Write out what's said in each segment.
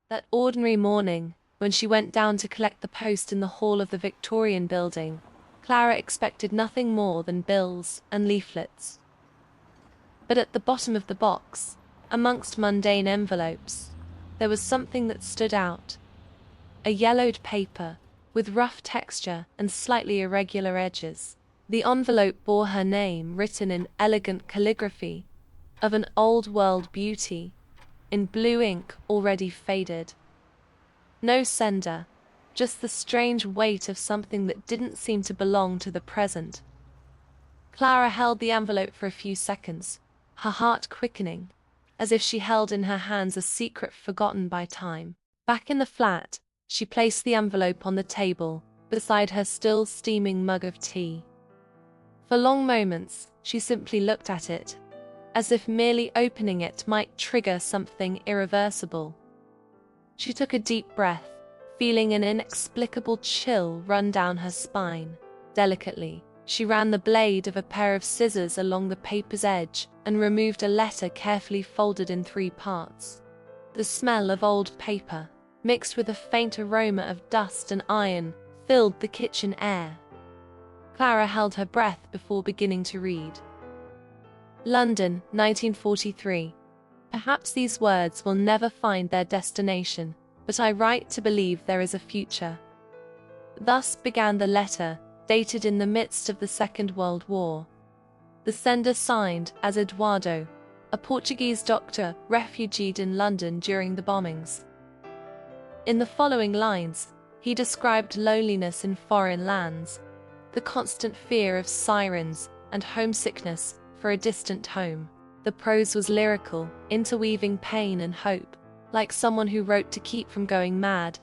That ordinary morning, when she went down to collect the post in the hall of the Victorian building, Clara expected nothing more than bills and leaflets. But at the bottom of the box, amongst mundane envelopes, there was something that stood out. A yellowed paper, with rough texture and slightly irregular edges. The envelope bore her name written in elegant calligraphy, of an old-world beauty, in blue ink already faded. No sender, just the strange weight of something that didn't seem to belong to the present. Clara held the envelope for a few seconds, her heart quickening, as if she held in her hands a secret forgotten by time. Back in the flat, she placed the envelope on the table, beside her still steaming mug of tea. For long moments, she simply looked at it, as if merely opening it might trigger something irreversible. She took a deep breath, feeling an inexplicable chill run down her spine. Delicately, she ran the blade of a pair of scissors along the paper's edge and removed a letter carefully folded in 3 parts. The smell of old paper, mixed with a faint aroma of dust and iron, filled the kitchen air. Clara held her breath before beginning to read. London, 1943. Perhaps these words will never find their destination, but I write to believe there is a future. Thus began the letter, dated in the midst of the Second World War. The sender signed as Eduardo, a Portuguese doctor refugeed in London during the bombings. In the following lines, he described loneliness in foreign lands, the constant fear of sirens and homesickness for a distant home. The prose was lyrical, interweaving pain and hope, like someone who wrote to keep from going mad.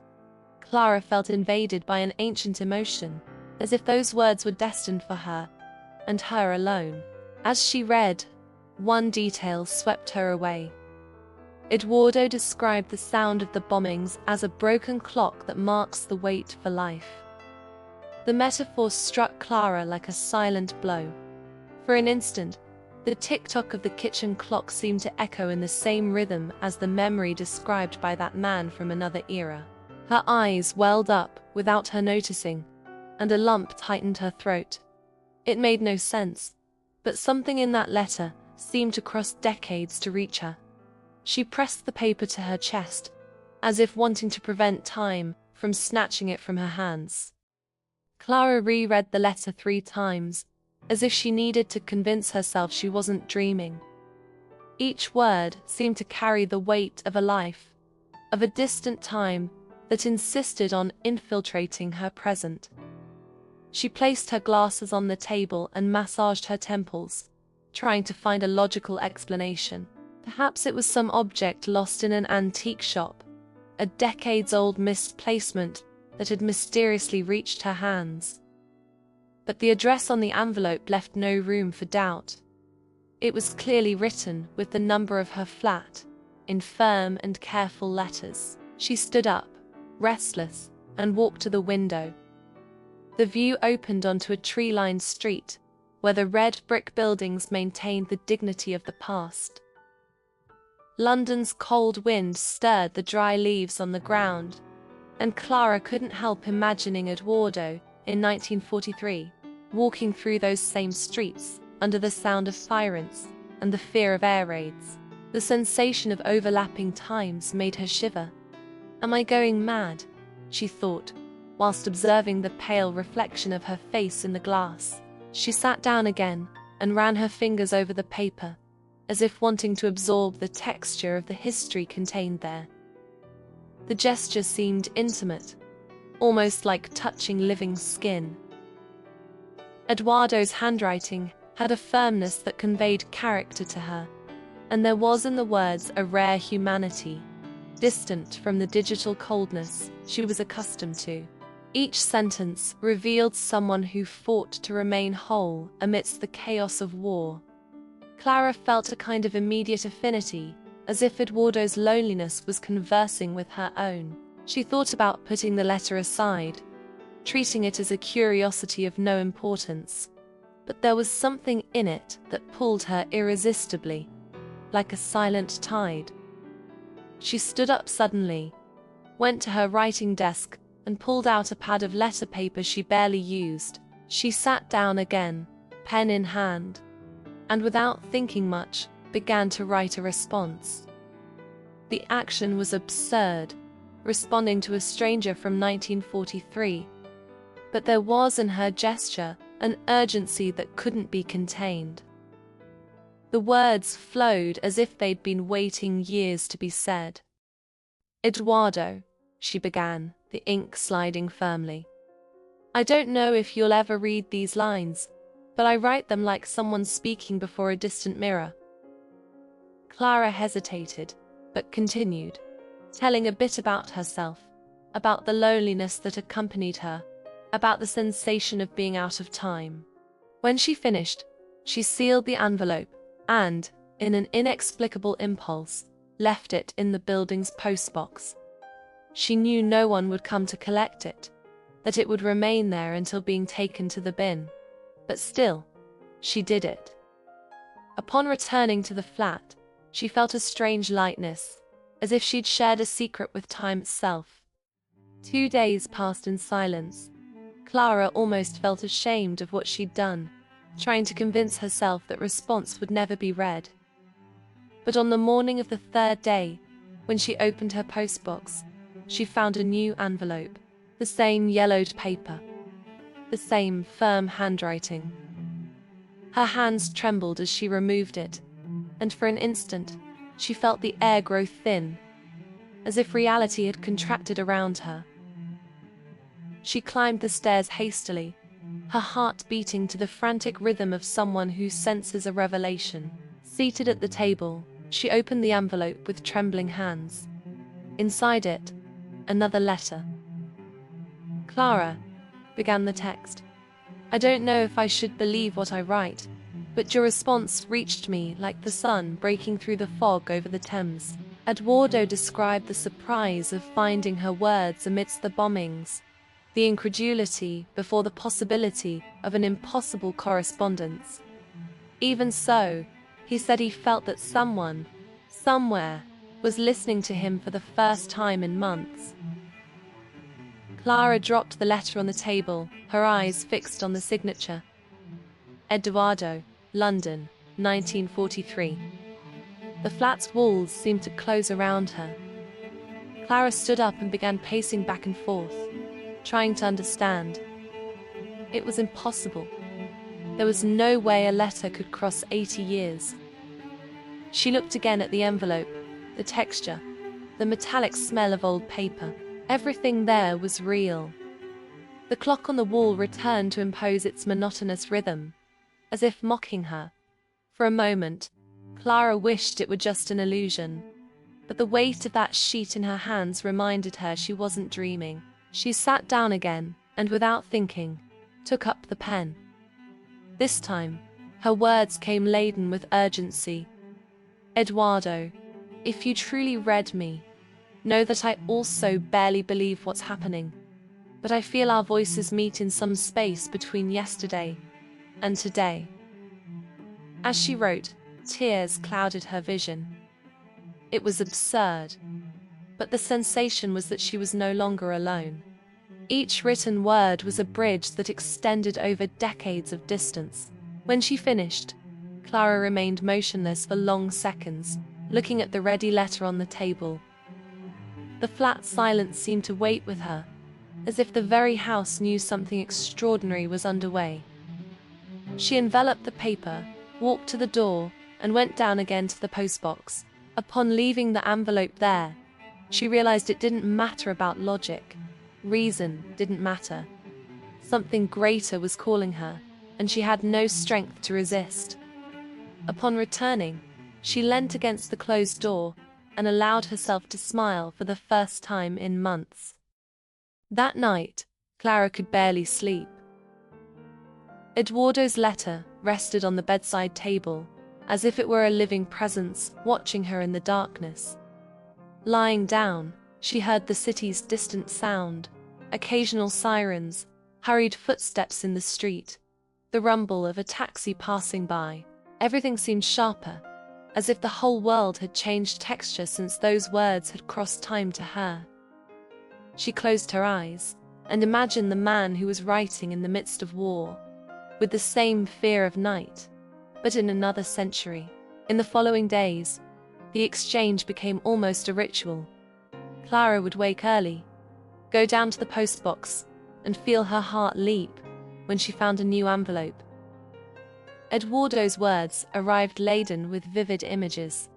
Clara felt invaded by an ancient emotion, as if those words were destined for her, and her alone. As she read, one detail swept her away. Eduardo described the sound of the bombings as a broken clock that marks the wait for life. The metaphor struck Clara like a silent blow. For an instant, the tick-tock of the kitchen clock seemed to echo in the same rhythm as the memory described by that man from another era. Her eyes welled up without her noticing, and a lump tightened her throat. It made no sense, but something in that letter seemed to cross decades to reach her. She pressed the paper to her chest, as if wanting to prevent time from snatching it from her hands. Clara reread the letter 3 times, as if she needed to convince herself she wasn't dreaming. Each word seemed to carry the weight of a life, of a distant time that insisted on infiltrating her present. She placed her glasses on the table and massaged her temples, trying to find a logical explanation. Perhaps it was some object lost in an antique shop, a decades-old misplacement that had mysteriously reached her hands. But the address on the envelope left no room for doubt. It was clearly written with the number of her flat, in firm and careful letters. She stood up, restless, and walked to the window. The view opened onto a tree-lined street, where the red brick buildings maintained the dignity of the past. London's cold wind stirred the dry leaves on the ground, and Clara couldn't help imagining Eduardo, in 1943, walking through those same streets, under the sound of sirens and the fear of air raids. The sensation of overlapping times made her shiver. Am I going mad? She thought, whilst observing the pale reflection of her face in the glass. She sat down again and ran her fingers over the paper, as if wanting to absorb the texture of the history contained there. The gesture seemed intimate, almost like touching living skin. Eduardo's handwriting had a firmness that conveyed character to her, and there was in the words a rare humanity, distant from the digital coldness she was accustomed to. Each sentence revealed someone who fought to remain whole amidst the chaos of war. Clara felt a kind of immediate affinity, as if Eduardo's loneliness was conversing with her own. She thought about putting the letter aside, treating it as a curiosity of no importance, but there was something in it that pulled her irresistibly, like a silent tide. She stood up suddenly, went to her writing desk, and pulled out a pad of letter paper she barely used. She sat down again, pen in hand, and without thinking much, began to write a response. The action was absurd, responding to a stranger from 1943. But there was in her gesture an urgency that couldn't be contained. The words flowed as if they'd been waiting years to be said. "Eduardo," she began, the ink sliding firmly. "I don't know if you'll ever read these lines, but I write them like someone speaking before a distant mirror." Clara hesitated, but continued, telling a bit about herself, about the loneliness that accompanied her, about the sensation of being out of time. When she finished, she sealed the envelope and, in an inexplicable impulse, left it in the building's postbox. She knew no one would come to collect it, that it would remain there until being taken to the bin. But still, she did it. Upon returning to the flat, she felt a strange lightness, as if she'd shared a secret with time itself. 2 days passed in silence. Clara almost felt ashamed of what she'd done, trying to convince herself that response would never be read. But on the morning of the 3rd day, when she opened her postbox, she found a new envelope, the same yellowed paper, the same firm handwriting. Her hands trembled as she removed it, and for an instant, she felt the air grow thin, as if reality had contracted around her. She climbed the stairs hastily, her heart beating to the frantic rhythm of someone who senses a revelation. Seated at the table, she opened the envelope with trembling hands. Inside it, another letter. "Clara," began the text, "I don't know if I should believe what I write, but your response reached me like the sun breaking through the fog over the Thames." Eduardo described the surprise of finding her words amidst the bombings, the incredulity before the possibility of an impossible correspondence. Even so, he said he felt that someone, somewhere, was listening to him for the first time in months. Clara dropped the letter on the table, her eyes fixed on the signature. Eduardo, London, 1943. The flat's walls seemed to close around her. Clara stood up and began pacing back and forth, trying to understand. It was impossible. There was no way a letter could cross 80 years. She looked again at the envelope, the texture, the metallic smell of old paper. Everything there was real. The clock on the wall returned to impose its monotonous rhythm, as if mocking her. For a moment, Clara wished it were just an illusion, but the weight of that sheet in her hands reminded her she wasn't dreaming. She sat down again, and without thinking, took up the pen. This time, her words came laden with urgency. "Eduardo, if you truly read me, know that I also barely believe what's happening, but I feel our voices meet in some space between yesterday and today." As she wrote, tears clouded her vision. It was absurd, but the sensation was that she was no longer alone. Each written word was a bridge that extended over decades of distance. When she finished, Clara remained motionless for long seconds, looking at the ready letter on the table. The flat silence seemed to wait with her, as if the very house knew something extraordinary was underway. She enveloped the paper, walked to the door, and went down again to the postbox. Upon leaving the envelope there, she realized it didn't matter about logic. Reason didn't matter. Something greater was calling her, and she had no strength to resist. Upon returning, she leant against the closed door and allowed herself to smile for the first time in months. That night, Clara could barely sleep. Eduardo's letter rested on the bedside table, as if it were a living presence watching her in the darkness. Lying down, she heard the city's distant sound, occasional sirens, hurried footsteps in the street, the rumble of a taxi passing by. Everything seemed sharper, as if the whole world had changed texture since those words had crossed time to her. She closed her eyes and imagined the man who was writing in the midst of war, with the same fear of night, but in another century. In the following days, the exchange became almost a ritual. Clara would wake early, go down to the postbox, and feel her heart leap when she found a new envelope. Eduardo's words arrived laden with vivid images.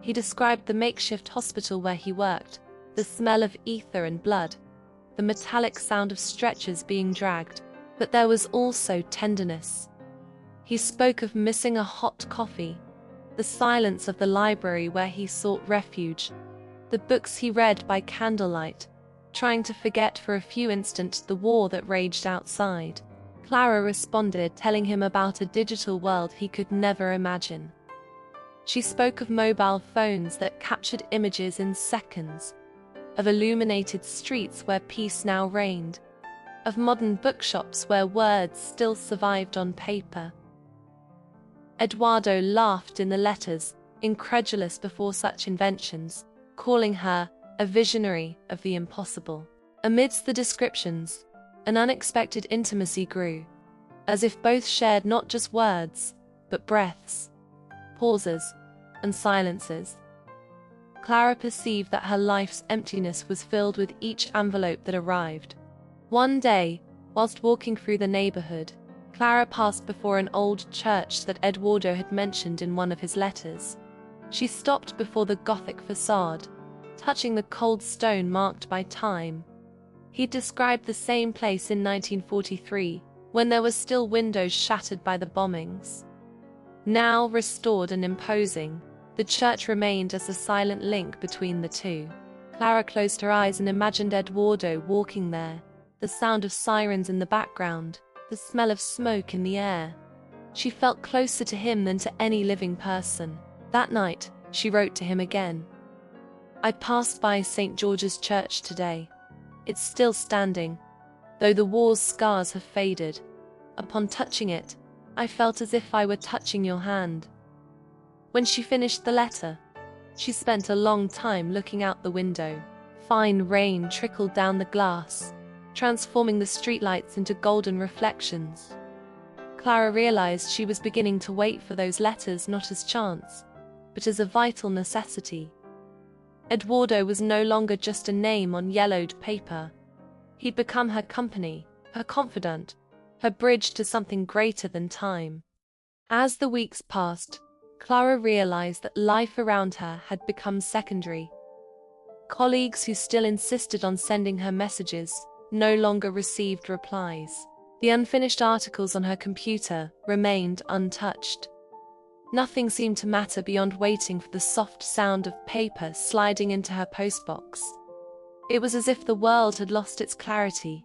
He described the makeshift hospital where he worked, the smell of ether and blood, the metallic sound of stretchers being dragged, but there was also tenderness. He spoke of missing a hot coffee, the silence of the library where he sought refuge, the books he read by candlelight, trying to forget for a few instants the war that raged outside. Clara responded, telling him about a digital world he could never imagine. She spoke of mobile phones that captured images in seconds, of illuminated streets where peace now reigned, of modern bookshops where words still survived on paper. Eduardo laughed in the letters, incredulous before such inventions, calling her a visionary of the impossible. Amidst the descriptions, an unexpected intimacy grew, as if both shared not just words, but breaths, pauses, and silences. Clara perceived that her life's emptiness was filled with each envelope that arrived. One day, whilst walking through the neighborhood, Clara passed before an old church that Eduardo had mentioned in one of his letters. She stopped before the Gothic facade, touching the cold stone marked by time. He described the same place in 1943, when there were still windows shattered by the bombings. Now restored and imposing, the church remained as a silent link between the two. Clara closed her eyes and imagined Eduardo walking there, the sound of sirens in the background, the smell of smoke in the air. She felt closer to him than to any living person. That night, she wrote to him again. "I passed by St. George's Church today. It's still standing, though the war's scars have faded. Upon touching it, I felt as if I were touching your hand." When she finished the letter, she spent a long time looking out the window. Fine rain trickled down the glass, transforming the streetlights into golden reflections. Clara realized she was beginning to wait for those letters not as chance, but as a vital necessity. Eduardo was no longer just a name on yellowed paper. He'd become her company, her confidant, her bridge to something greater than time. As the weeks passed, Clara realized that life around her had become secondary. Colleagues who still insisted on sending her messages no longer received replies. The unfinished articles on her computer remained untouched. Nothing seemed to matter beyond waiting for the soft sound of paper sliding into her postbox. It was as if the world had lost its clarity,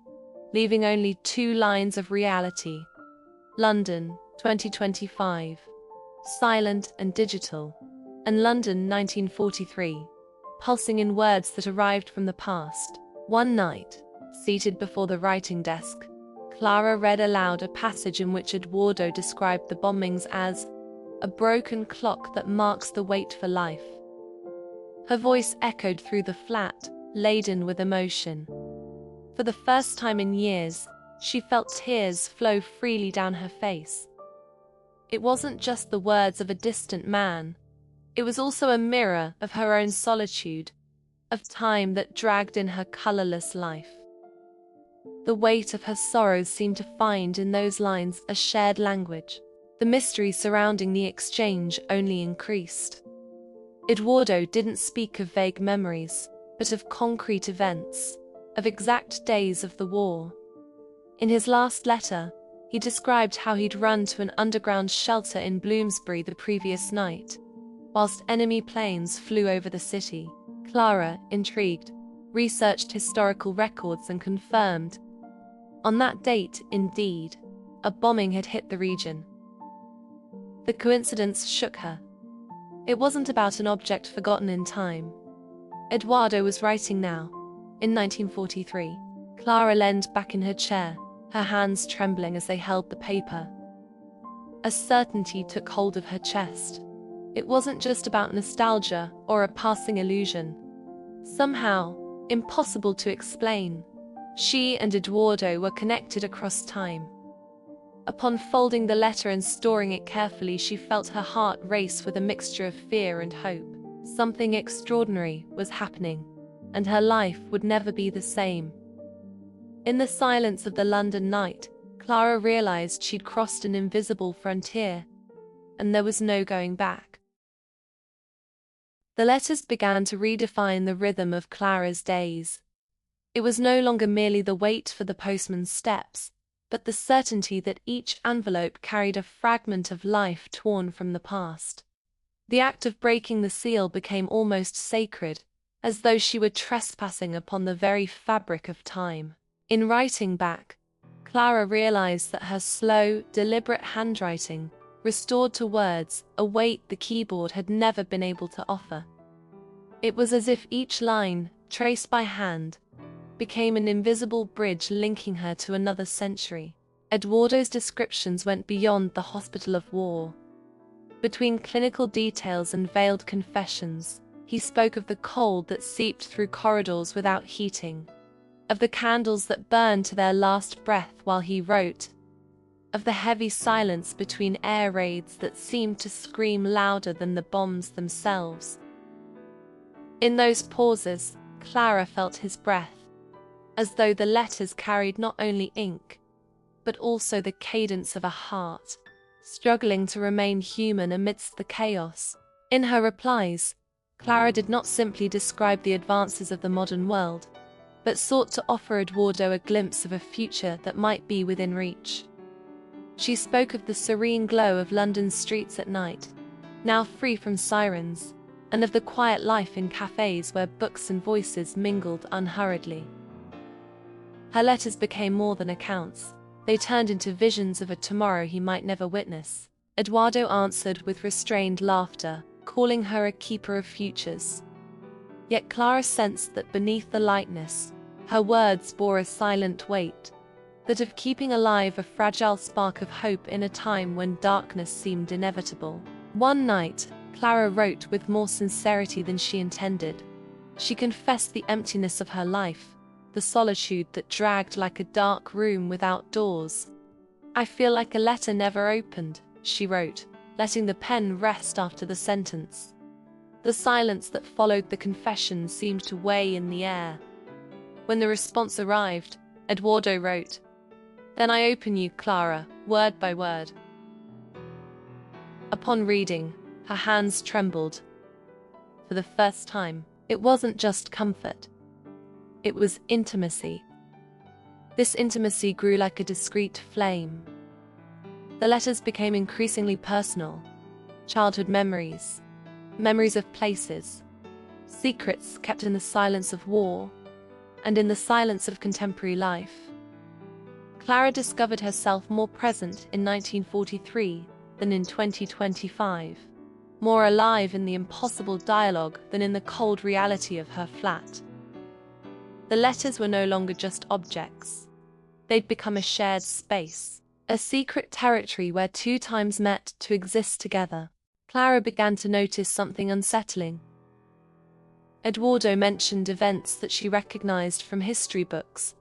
leaving only 2 lines of reality. London, 2025. Silent and digital. And London, 1943. Pulsing in words that arrived from the past. One night, seated before the writing desk, Clara read aloud a passage in which Eduardo described the bombings as a broken clock that marks the wait for life. Her voice echoed through the flat, laden with emotion. For the first time in years, she felt tears flow freely down her face. It wasn't just the words of a distant man. It was also a mirror of her own solitude, of time that dragged in her colorless life. The weight of her sorrows seemed to find in those lines a shared language. The mystery surrounding the exchange only increased. Eduardo didn't speak of vague memories, but of concrete events, of exact days of the war. In his last letter, he described how he'd run to an underground shelter in Bloomsbury the previous night, whilst enemy planes flew over the city. Clara, intrigued, researched historical records and confirmed, on that date, indeed, a bombing had hit the region. The coincidence shook her. It wasn't about an object forgotten in time. Eduardo was writing now, in 1943. Clara leaned back in her chair, her hands trembling as they held the paper. A certainty took hold of her chest. It wasn't just about nostalgia or a passing illusion. Somehow, impossible to explain. She and Eduardo were connected across time. Upon folding the letter and storing it carefully, she felt her heart race with a mixture of fear and hope. Something extraordinary was happening, and her life would never be the same. In the silence of the London night, Clara realized she'd crossed an invisible frontier, and there was no going back. The letters began to redefine the rhythm of Clara's days. It was no longer merely the wait for the postman's steps, but the certainty that each envelope carried a fragment of life torn from the past. The act of breaking the seal became almost sacred, as though she were trespassing upon the very fabric of time. In writing back, Clara realized that her slow, deliberate handwriting restored to words a weight the keyboard had never been able to offer. It was as if each line, traced by hand, became an invisible bridge linking her to another century. Eduardo's descriptions went beyond the hospital of war. Between clinical details and veiled confessions, he spoke of the cold that seeped through corridors without heating, of the candles that burned to their last breath while he wrote, of the heavy silence between air raids that seemed to scream louder than the bombs themselves. In those pauses, Clara felt his breath, as though the letters carried not only ink, but also the cadence of a heart, struggling to remain human amidst the chaos. In her replies, Clara did not simply describe the advances of the modern world, but sought to offer Eduardo a glimpse of a future that might be within reach. She spoke of the serene glow of London's streets at night, now free from sirens, and of the quiet life in cafes where books and voices mingled unhurriedly. Her letters became more than accounts. They turned into visions of a tomorrow he might never witness. Eduardo answered with restrained laughter, calling her a keeper of futures. Yet Clara sensed that beneath the lightness, her words bore a silent weight, that of keeping alive a fragile spark of hope in a time when darkness seemed inevitable. One night, Clara wrote with more sincerity than she intended. She confessed the emptiness of her life, the solitude that dragged like a dark room without doors. "I feel like a letter never opened," she wrote, letting the pen rest after the sentence. The silence that followed the confession seemed to weigh in the air. When the response arrived, Eduardo wrote, "Then I open you, Clara, word by word." Upon reading, her hands trembled. For the first time, it wasn't just comfort. It was intimacy. This intimacy grew like a discreet flame. The letters became increasingly personal. Childhood memories, memories of places, secrets kept in the silence of war, and in the silence of contemporary life. Clara discovered herself more present in 1943 than in 2025, more alive in the impossible dialogue than in the cold reality of her flat. The letters were no longer just objects. They'd become a shared space, a secret territory where two times met to exist together. Clara began to notice something unsettling. Eduardo mentioned events that she recognized from history books.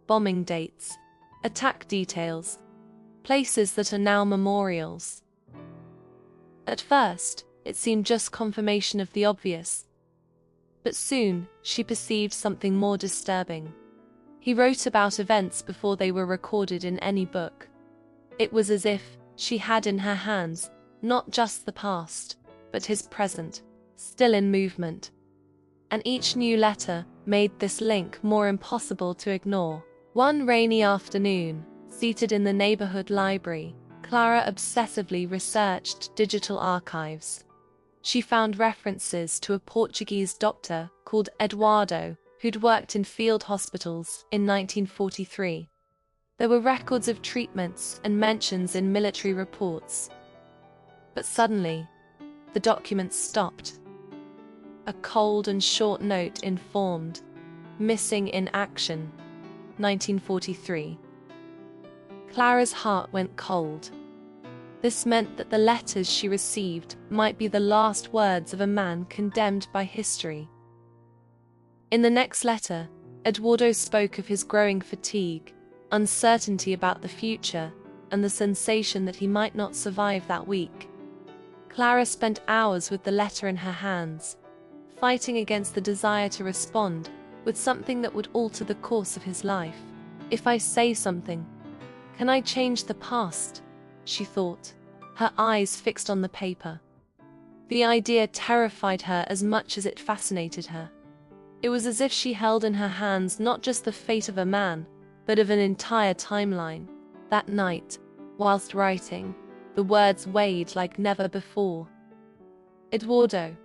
Bombing dates, attack details, places that are now memorials. At first, it seemed just confirmation of the obvious. But soon, she perceived something more disturbing. He wrote about events before they were recorded in any book. It was as if she had in her hands not just the past, but his present, still in movement. And each new letter made this link more impossible to ignore. One rainy afternoon, seated in the neighborhood library, Clara obsessively researched digital archives. She found references to a Portuguese doctor called Eduardo, who'd worked in field hospitals in 1943. There were records of treatments and mentions in military reports. But suddenly, the documents stopped. A cold and short note informed, "Missing in action, 1943. Clara's heart went cold. This meant that the letters she received might be the last words of a man condemned by history. In the next letter, Eduardo spoke of his growing fatigue, uncertainty about the future, and the sensation that he might not survive that week. Clara spent hours with the letter in her hands, fighting against the desire to respond with something that would alter the course of his life. If I say something, can I change the past? She thought, her eyes fixed on the paper. The idea terrified her as much as it fascinated her. It was as if she held in her hands not just the fate of a man, but of an entire timeline. That night, whilst writing, the words weighed like never before. Eduardo,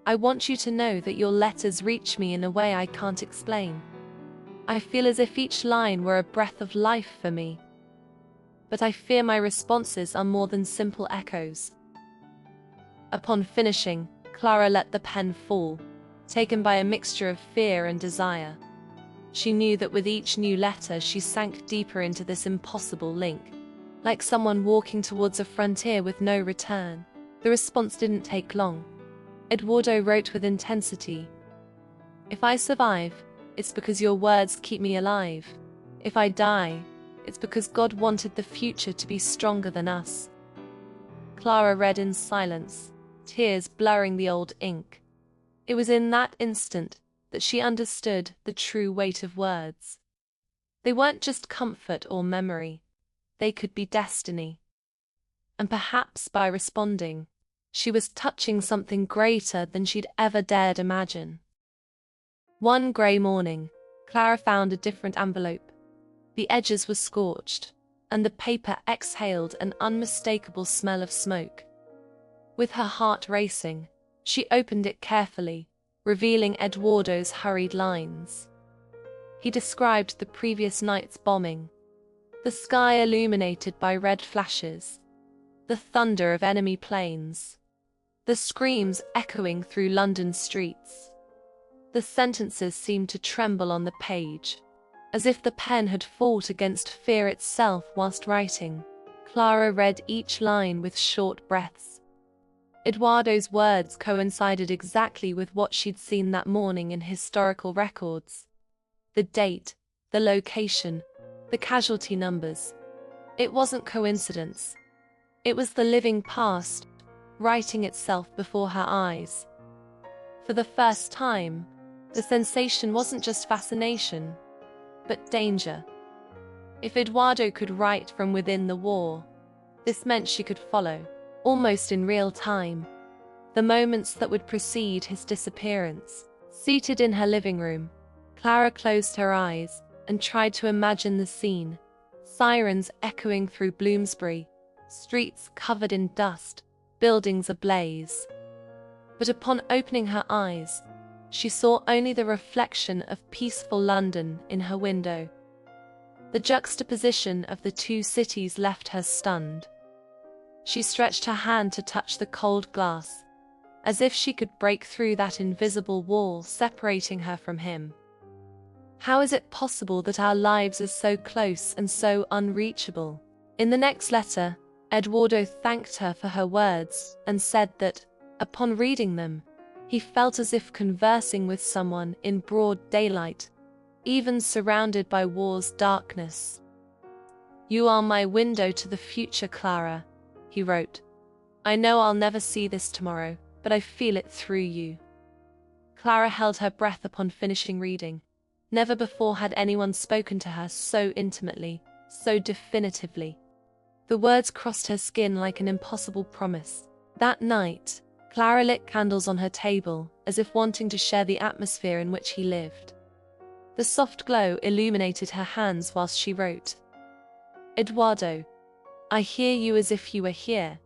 I want you to know that your letters reach me in a way I can't explain. I feel as if each line were a breath of life for me. But I fear my responses are more than simple echoes. Upon finishing, Clara let the pen fall, taken by a mixture of fear and desire. She knew that with each new letter she sank deeper into this impossible link, like someone walking towards a frontier with no return. The response didn't take long. Eduardo wrote with intensity. If I survive, it's because your words keep me alive. If I die, it's because God wanted the future to be stronger than us. Clara read in silence, tears blurring the old ink. It was in that instant that she understood the true weight of words. They weren't just comfort or memory. They could be destiny. And perhaps by responding, she was touching something greater than she'd ever dared imagine. One grey morning, Clara found a different envelope. The edges were scorched, and the paper exhaled an unmistakable smell of smoke. With her heart racing, she opened it carefully, revealing Eduardo's hurried lines. He described the previous night's bombing, the sky illuminated by red flashes, the thunder of enemy planes, the screams echoing through London streets. The sentences seemed to tremble on the page, as if the pen had fought against fear itself whilst writing. Clara read each line with short breaths. Eduardo's words coincided exactly with what she'd seen that morning in historical records. The date, the location, the casualty numbers. It wasn't coincidence. It was the living past, writing itself before her eyes. For the first time, the sensation wasn't just fascination, but danger. If Eduardo could write from within the war, this meant she could follow, almost in real time, the moments that would precede his disappearance. Seated in her living room, Clara closed her eyes and tried to imagine the scene. Sirens echoing through Bloomsbury, streets covered in dust, buildings ablaze. But upon opening her eyes, she saw only the reflection of peaceful London in her window. The juxtaposition of the two cities left her stunned. She stretched her hand to touch the cold glass, as if she could break through that invisible wall separating her from him. How is it possible that our lives are so close and so unreachable? In the next letter, Eduardo thanked her for her words and said that, upon reading them, he felt as if conversing with someone in broad daylight, even surrounded by war's darkness. "You are my window to the future, Clara," he wrote. "I know I'll never see this tomorrow, but I feel it through you." Clara held her breath upon finishing reading. Never before had anyone spoken to her so intimately, so definitively. The words crossed her skin like an impossible promise. That night, Clara lit candles on her table, as if wanting to share the atmosphere in which he lived. The soft glow illuminated her hands whilst she wrote. "Eduardo, I hear you as if you were here.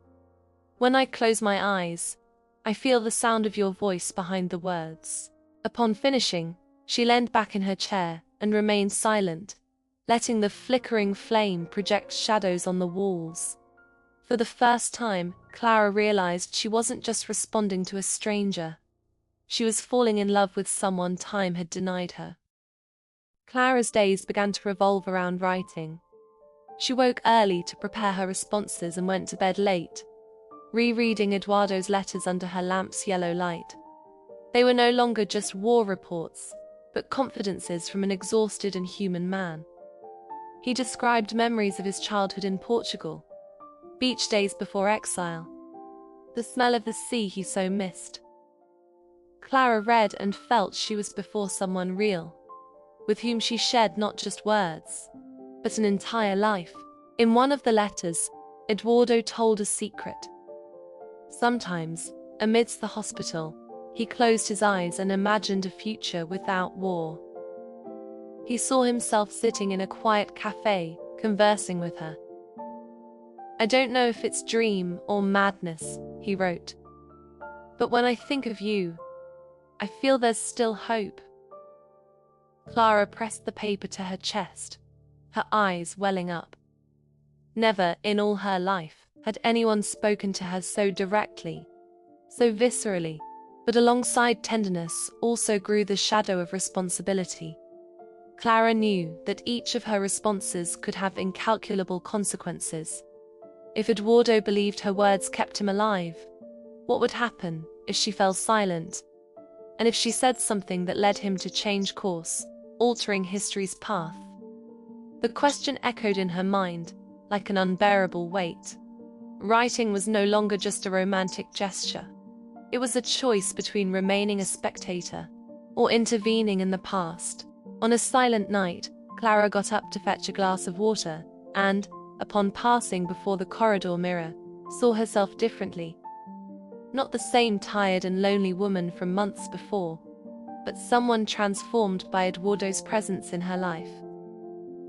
When I close my eyes, I feel the sound of your voice behind the words." Upon finishing, she leaned back in her chair and remained silent, letting the flickering flame project shadows on the walls. For the first time, Clara realized she wasn't just responding to a stranger. She was falling in love with someone time had denied her. Clara's days began to revolve around writing. She woke early to prepare her responses and went to bed late, rereading Eduardo's letters under her lamp's yellow light. They were no longer just war reports. but confidences from an exhausted and human man. He described memories of his childhood in Portugal, beach days before exile, the smell of the sea he so missed. Clara read and felt she was before someone real, with whom she shared not just words, but an entire life. In one of the letters, Eduardo told a secret. Sometimes, amidst the hospital, he closed his eyes and imagined a future without war. He saw himself sitting in a quiet cafe, conversing with her. "I don't know if it's dream or madness," he wrote. "But when I think of you, I feel there's still hope." Clara pressed the paper to her chest, her eyes welling up. Never in all her life had anyone spoken to her so directly, so viscerally, but alongside tenderness also grew the shadow of responsibility. Clara knew that each of her responses could have incalculable consequences. If Eduardo believed her words kept him alive, what would happen if she fell silent? And if she said something that led him to change course, altering history's path? The question echoed in her mind, like an unbearable weight. Writing was no longer just a romantic gesture. It was a choice between remaining a spectator or intervening in the past. On a silent night, Clara got up to fetch a glass of water and, upon passing before the corridor mirror, saw herself differently. Not the same tired and lonely woman from months before, but someone transformed by Eduardo's presence in her life.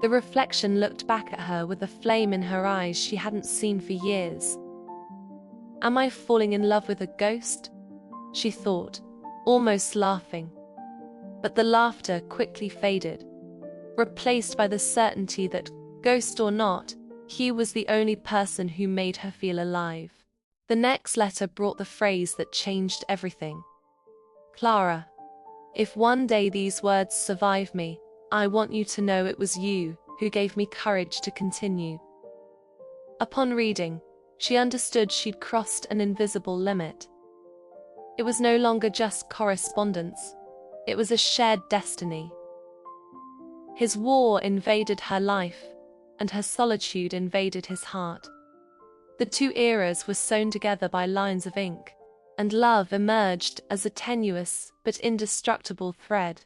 The reflection looked back at her with a flame in her eyes she hadn't seen for years. "Am I falling in love with a ghost?" she thought, almost laughing. But the laughter quickly faded, replaced by the certainty that, ghost or not, he was the only person who made her feel alive. The next letter brought the phrase that changed everything. "Clara, if one day these words survive me, I want you to know it was you who gave me courage to continue." Upon reading, she understood she'd crossed an invisible limit. It was no longer just correspondence, it was a shared destiny. His war invaded her life, and her solitude invaded his heart. The two eras were sewn together by lines of ink, and love emerged as a tenuous but indestructible thread.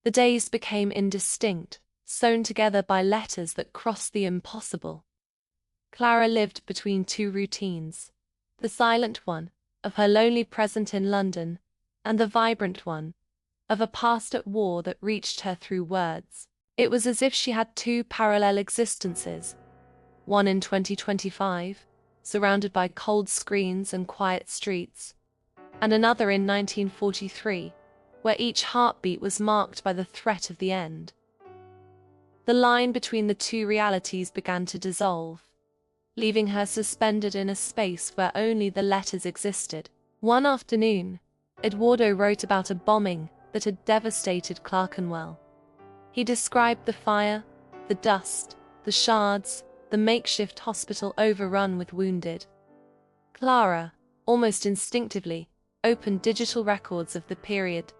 The days became indistinct, sewn together by letters that crossed the impossible. Clara lived between two routines, the silent one, of her lonely present in London, and the vibrant one, of a past at war that reached her through words. It was as if she had two parallel existences, one in 2025, surrounded by cold screens and quiet streets, and another in 1943, where each heartbeat was marked by the threat of the end. The line between the two realities began to dissolve, leaving her suspended in a space where only the letters existed. One afternoon, Eduardo wrote about a bombing that had devastated Clerkenwell. He described the fire, the dust, the shards, the makeshift hospital overrun with wounded. Clara, almost instinctively, opened digital records of the period.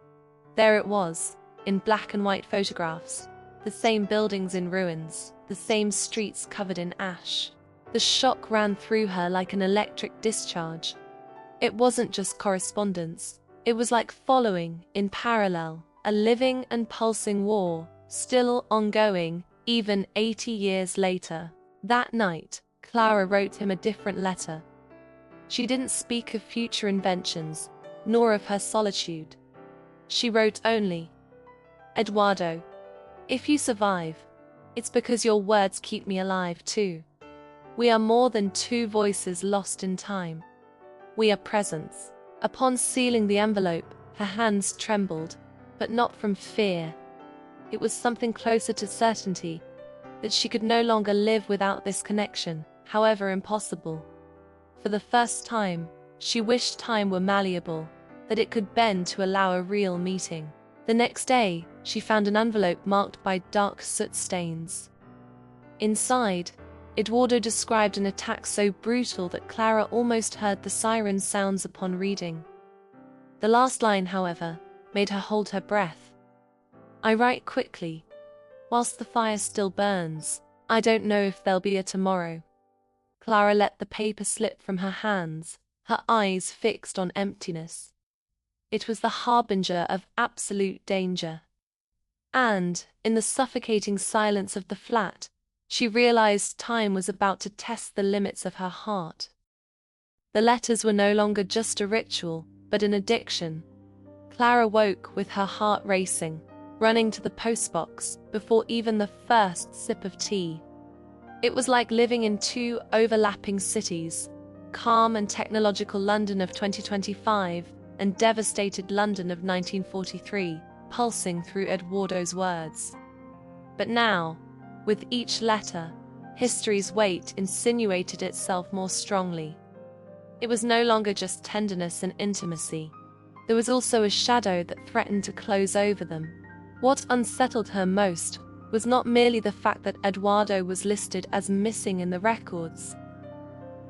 There it was, in black and white photographs, the same buildings in ruins, the same streets covered in ash. The shock ran through her like an electric discharge. It wasn't just correspondence, it was like following, in parallel, a living and pulsing war, still ongoing, even 80 years later. That night, Clara wrote him a different letter. She didn't speak of future inventions, nor of her solitude. She wrote only, "Eduardo, if you survive, it's because your words keep me alive too. We are more than two voices lost in time. We are presence." Upon sealing the envelope, her hands trembled, but not from fear. It was something closer to certainty, that she could no longer live without this connection, however impossible. For the first time, she wished time were malleable, that it could bend to allow a real meeting. The next day, she found an envelope marked by dark soot stains. Inside, Eduardo described an attack so brutal that Clara almost heard the siren sounds upon reading. The last line, however, made her hold her breath. I write quickly. Whilst the fire still burns, I don't know if there'll be a tomorrow. Clara let the paper slip from her hands, her eyes fixed on emptiness. It was the harbinger of absolute danger. And, in the suffocating silence of the flat, she realized time was about to test the limits of her heart. The letters were no longer just a ritual, but an addiction. Clara woke with her heart racing, running to the postbox before even the first sip of tea. It was like living in two overlapping cities, calm and technological London of 2025 and devastated London of 1943, pulsing through Eduardo's words. But now, with each letter, history's weight insinuated itself more strongly. It was no longer just tenderness and intimacy. There was also a shadow that threatened to close over them. What unsettled her most was not merely the fact that Eduardo was listed as missing in the records,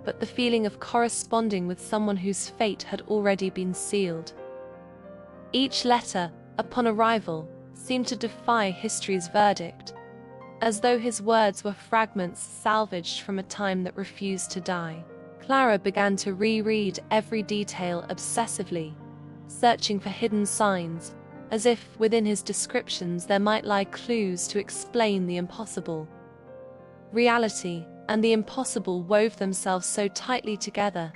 but the feeling of corresponding with someone whose fate had already been sealed. Each letter, upon arrival, seemed to defy history's verdict, as though his words were fragments salvaged from a time that refused to die. Clara began to reread every detail obsessively, searching for hidden signs, as if within his descriptions there might lie clues to explain the impossible. Reality and the impossible wove themselves so tightly together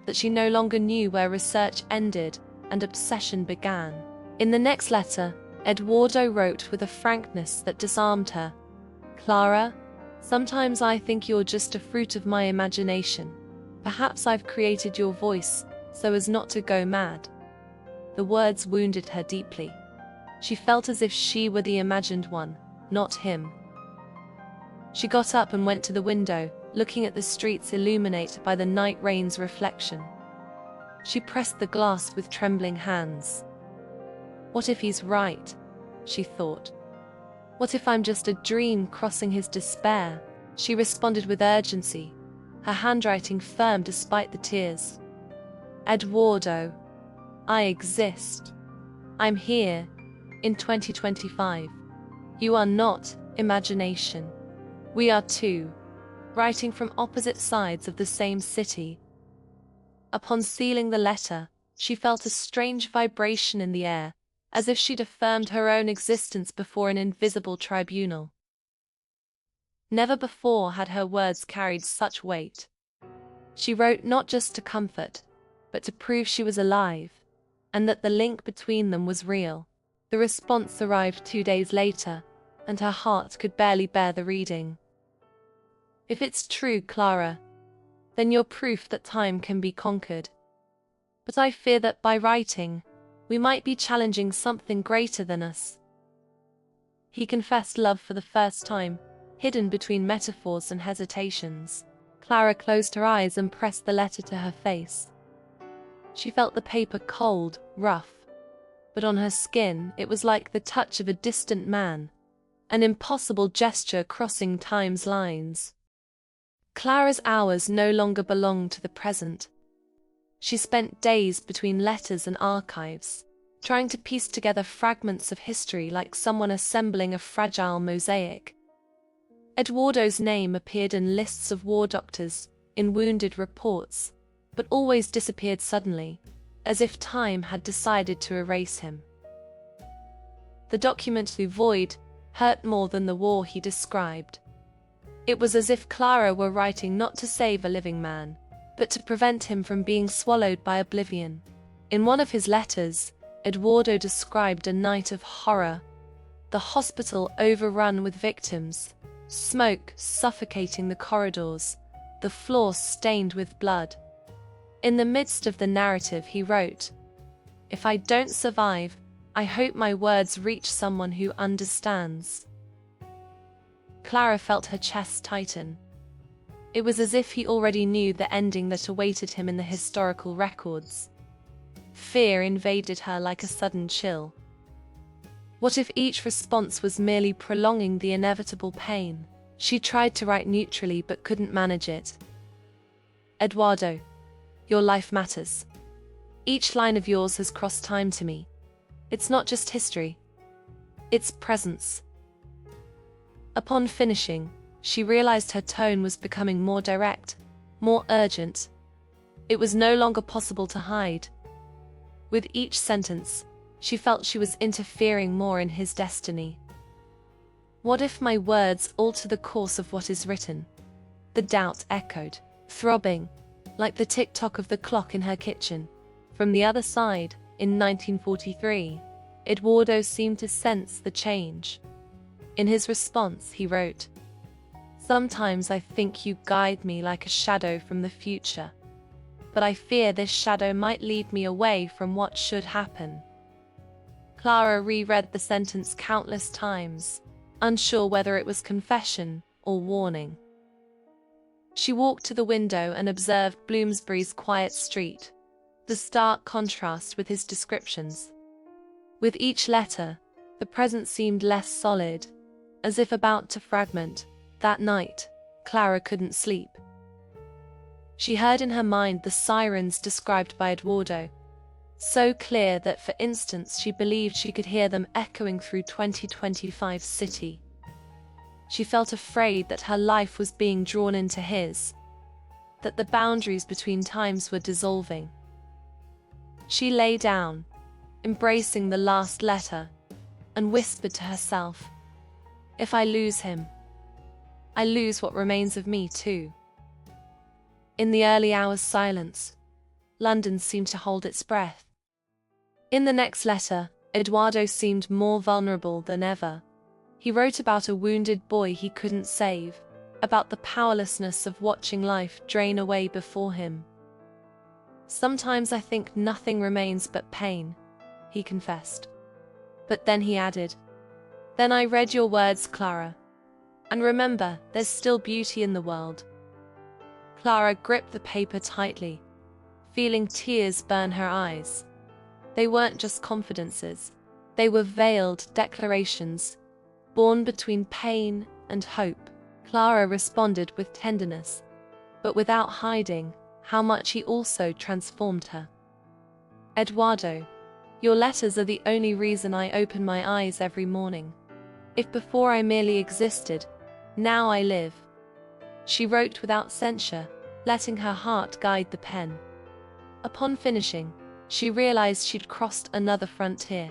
that she no longer knew where research ended and obsession began. In the next letter, Eduardo wrote with a frankness that disarmed her. "Clara, sometimes I think you're just a fruit of my imagination. Perhaps I've created your voice so as not to go mad." The words wounded her deeply. She felt as if she were the imagined one, not him. She got up and went to the window, looking at the streets illuminated by the night rain's reflection. She pressed the glass with trembling hands. What if he's right? She thought. What if I'm just a dream crossing his despair? She responded with urgency, her handwriting firm despite the tears. Eduardo, I exist. I'm here, in 2025. You are not imagination. We are two, writing from opposite sides of the same city. Upon sealing the letter, she felt a strange vibration in the air, as if she'd affirmed her own existence before an invisible tribunal. Never before had her words carried such weight. She wrote not just to comfort, but to prove she was alive, and that the link between them was real. The response arrived 2 days later, and her heart could barely bear the reading. If it's true, Clara, then you're proof that time can be conquered. But I fear that by writing, we might be challenging something greater than us. He confessed love for the first time, hidden between metaphors and hesitations. Clara closed her eyes and pressed the letter to her face. She felt the paper cold, rough, but on her skin it was like the touch of a distant man, an impossible gesture crossing time's lines. Clara's hours no longer belonged to the present. She spent days between letters and archives, trying to piece together fragments of history like someone assembling a fragile mosaic. Eduardo's name appeared in lists of war doctors, in wounded reports, but always disappeared suddenly, as if time had decided to erase him. The document void hurt more than the war he described. It was as if Clara were writing not to save a living man, but to prevent him from being swallowed by oblivion. In one of his letters, Eduardo described a night of horror, the hospital overrun with victims, smoke suffocating the corridors, the floor stained with blood. In the midst of the narrative he wrote, "If I don't survive, I hope my words reach someone who understands." Clara felt her chest tighten. It was as if he already knew the ending that awaited him in the historical records. Fear invaded her like a sudden chill. What if each response was merely prolonging the inevitable pain? She tried to write neutrally but couldn't manage it. "Eduardo, your life matters. Each line of yours has crossed time to me. It's not just history. its presence. Upon finishing, she realized her tone was becoming more direct, more urgent. It was no longer possible to hide. With each sentence, she felt she was interfering more in his destiny. What if my words alter the course of what is written? The doubt echoed, throbbing, like the tick-tock of the clock in her kitchen. From the other side, in 1943, Eduardo seemed to sense the change. In his response, he wrote, "Sometimes I think you guide me like a shadow from the future, but I fear this shadow might lead me away from what should happen." Clara reread the sentence countless times, unsure whether it was confession or warning. She walked to the window and observed Bloomsbury's quiet street, the stark contrast with his descriptions. With each letter, the present seemed less solid, as if about to fragment. That night, Clara couldn't sleep. She heard in her mind the sirens described by Eduardo, so clear that for instants she believed she could hear them echoing through 2025's city. She felt afraid that her life was being drawn into his, that the boundaries between times were dissolving. She lay down, embracing the last letter, and whispered to herself, "If I lose him, I lose what remains of me too." In the early hours' silence, London seemed to hold its breath. In the next letter, Eduardo seemed more vulnerable than ever. He wrote about a wounded boy he couldn't save, about the powerlessness of watching life drain away before him. "Sometimes I think nothing remains but pain," he confessed. But then he added, "Then I read your words, Clara. And remember, there's still beauty in the world." Clara gripped the paper tightly, feeling tears burn her eyes. They weren't just confidences. They were veiled declarations, born between pain and hope. Clara responded with tenderness, but without hiding how much he also transformed her. "Eduardo, your letters are the only reason I open my eyes every morning. If before I merely existed, now I live." She wrote without censure, letting her heart guide the pen. Upon finishing, she realized she'd crossed another frontier.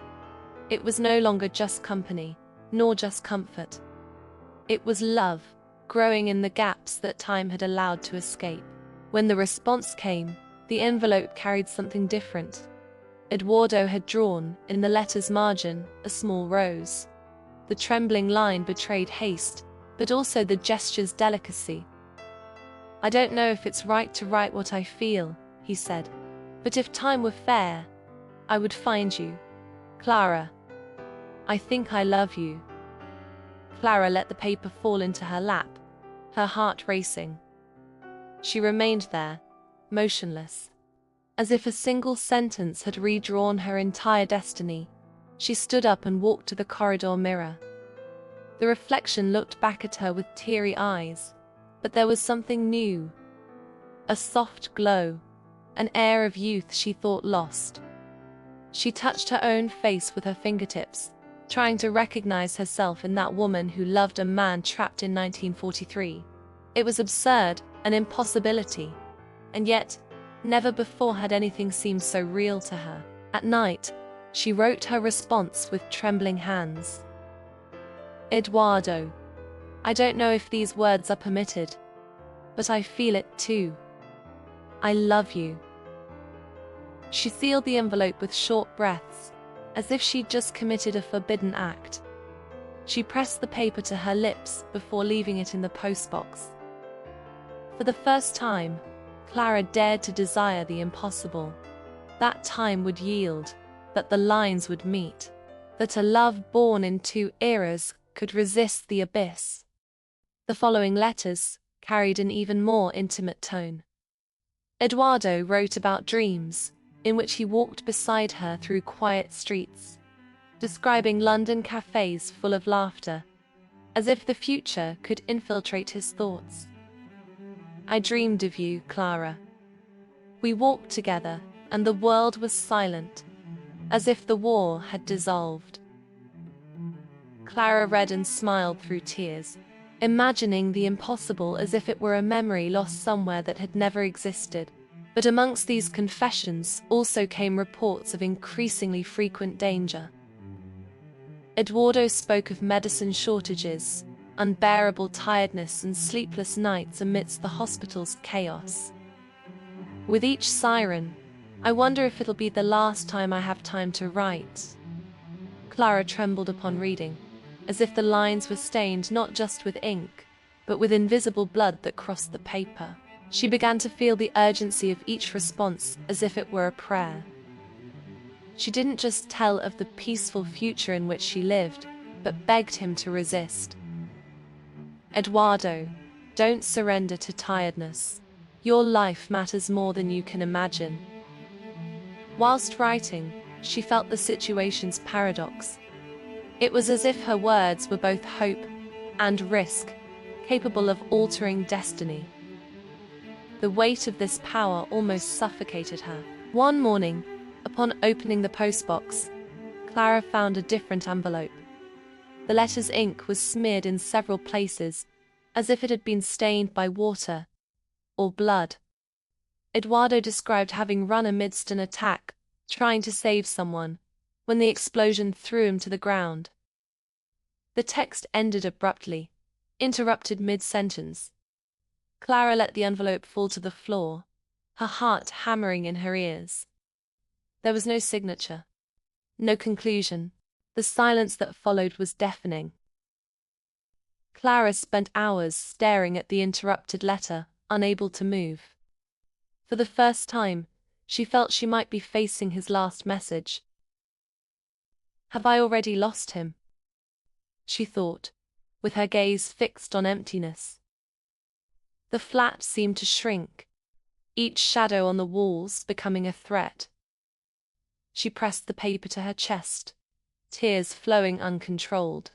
It was no longer just company, nor just comfort. It was love, growing in the gaps that time had allowed to escape. When the response came, the envelope carried something different. Eduardo had drawn, in the letter's margin, a small rose. The trembling line betrayed haste, but also the gesture's delicacy. "I don't know if it's right to write what I feel," he said, "but if time were fair, I would find you. Clara, I think I love you." Clara let the paper fall into her lap, her heart racing. She remained there, motionless. As if a single sentence had redrawn her entire destiny, she stood up and walked to the corridor mirror. The reflection looked back at her with teary eyes, but there was something new. A soft glow, an air of youth she thought lost. She touched her own face with her fingertips, trying to recognize herself in that woman who loved a man trapped in 1943. It was absurd, an impossibility, and yet, never before had anything seemed so real to her. At night, she wrote her response with trembling hands. "Eduardo, I don't know if these words are permitted, but I feel it too. I love you." She sealed the envelope with short breaths, as if she'd just committed a forbidden act. She pressed the paper to her lips before leaving it in the postbox. For the first time, Clara dared to desire the impossible. That time would yield, that the lines would meet, that a love born in two eras could resist the abyss. The following letters carried an even more intimate tone. Eduardo wrote about dreams, in which he walked beside her through quiet streets, describing London cafes full of laughter, as if the future could infiltrate his thoughts. "I dreamed of you, Clara. We walked together, and the world was silent, as if the war had dissolved. Clara read and smiled through tears, imagining the impossible as if it were a memory lost somewhere that had never existed. But amongst these confessions also came reports of increasingly frequent danger. Eduardo spoke of medicine shortages, unbearable tiredness and sleepless nights amidst the hospital's chaos. With each siren, I wonder if it'll be the last time I have time to write. Clara trembled upon reading, as if the lines were stained not just with ink, but with invisible blood that crossed the paper. She began to feel the urgency of each response as if it were a prayer. She didn't just tell of the peaceful future in which she lived, but begged him to resist. Eduardo, don't surrender to tiredness. Your life matters more than you can imagine. Whilst writing, she felt the situation's paradox. It was as if her words were both hope and risk, capable of altering destiny. The weight of this power almost suffocated her. One morning, upon opening the postbox, Clara found a different envelope. The letter's ink was smeared in several places, as if it had been stained by water or blood. Eduardo described having run amidst an attack, trying to save someone, when the explosion threw him to the ground. The text ended abruptly, interrupted mid-sentence. Clara let the envelope fall to the floor, her heart hammering in her ears. There was no signature, no conclusion. The silence that followed was deafening. Clara spent hours staring at the interrupted letter, unable to move. For the first time, she felt she might be facing his last message. Have I already lost him? She thought, with her gaze fixed on emptiness. The flat seemed to shrink, each shadow on the walls becoming a threat. She pressed the paper to her chest, tears flowing uncontrolled.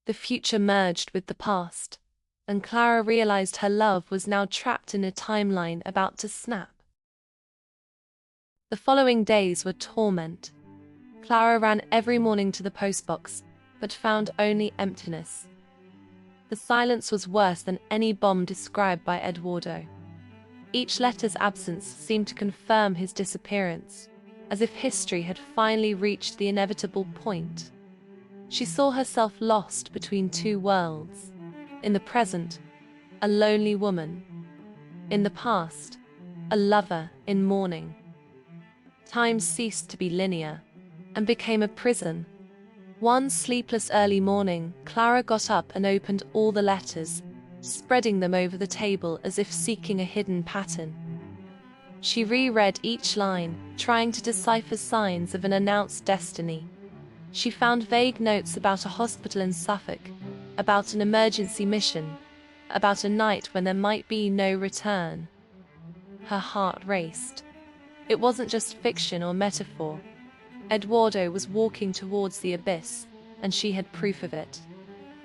The future merged with the past, and Clara realized her love was now trapped in a timeline about to snap. The following days were torment. Clara ran every morning to the postbox, but found only emptiness. The silence was worse than any bomb described by Eduardo. Each letter's absence seemed to confirm his disappearance, as if history had finally reached the inevitable point. She saw herself lost between two worlds. In the present, a lonely woman. In the past, a lover in mourning. Time ceased to be linear, and became a prison. One sleepless early morning, Clara got up and opened all the letters, spreading them over the table as if seeking a hidden pattern. She reread each line, trying to decipher signs of an announced destiny. She found vague notes about a hospital in Suffolk, about an emergency mission, about a night when there might be no return. Her heart raced. It wasn't just fiction or metaphor. Eduardo was walking towards the abyss, and she had proof of it.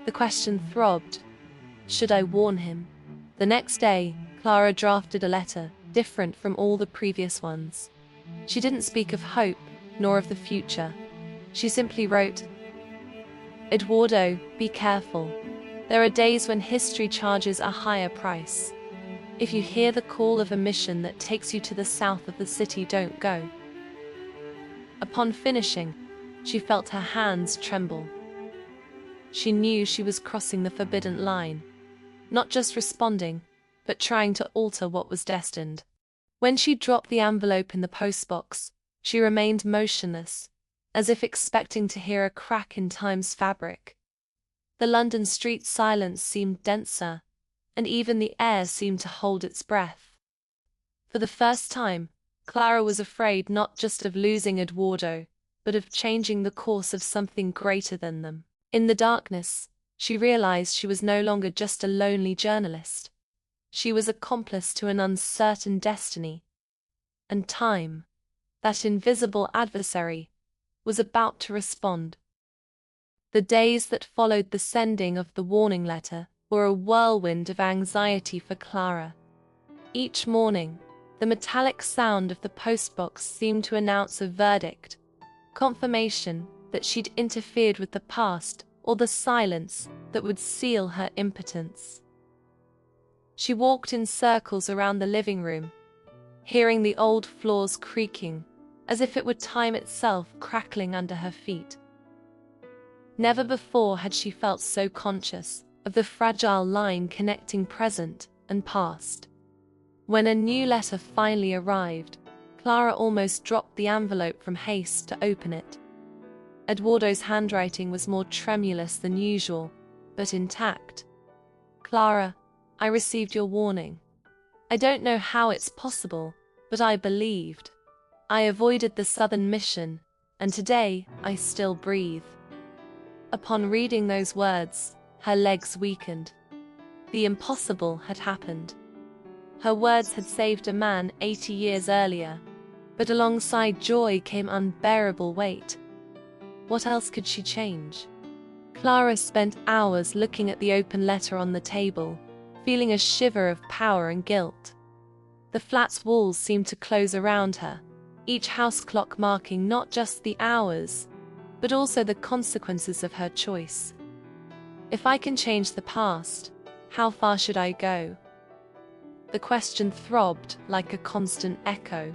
The question throbbed. Should I warn him? The next day, Clara drafted a letter, different from all the previous ones. She didn't speak of hope, nor of the future. She simply wrote, Eduardo, be careful. There are days when history charges a higher price. If you hear the call of a mission that takes you to the south of the city, don't go. Upon finishing, she felt her hands tremble. She knew she was crossing the forbidden line, not just responding, but trying to alter what was destined. When she dropped the envelope in the postbox, she remained motionless, as if expecting to hear a crack in time's fabric. The London street silence seemed denser, and even the air seemed to hold its breath. For the first time, Clara was afraid not just of losing Eduardo, but of changing the course of something greater than them. In the darkness, she realized she was no longer just a lonely journalist. She was accomplice to an uncertain destiny. And time, that invisible adversary, was about to respond. The days that followed the sending of the warning letter were a whirlwind of anxiety for Clara. Each morning, the metallic sound of the postbox seemed to announce a verdict, confirmation, that she'd interfered with the past, or the silence that would seal her impotence. She walked in circles around the living room, hearing the old floors creaking, as if it would time itself, crackling under her feet. Never before had she felt so conscious of the fragile line connecting present and past. When a new letter finally arrived, Clara almost dropped the envelope from haste to open it. Eduardo's handwriting was more tremulous than usual, but intact. "Clara, I received your warning. I don't know how it's possible, but I believed. I avoided the southern mission, and today I still breathe." Upon reading those words, her legs weakened. The impossible had happened. Her words had saved a man 80 years earlier, but alongside joy came unbearable weight. What else could she change? Clara spent hours looking at the open letter on the table, feeling a shiver of power and guilt. The flat's walls seemed to close around her, each house clock marking not just the hours, but also the consequences of her choice. If I can change the past, how far should I go? The question throbbed like a constant echo.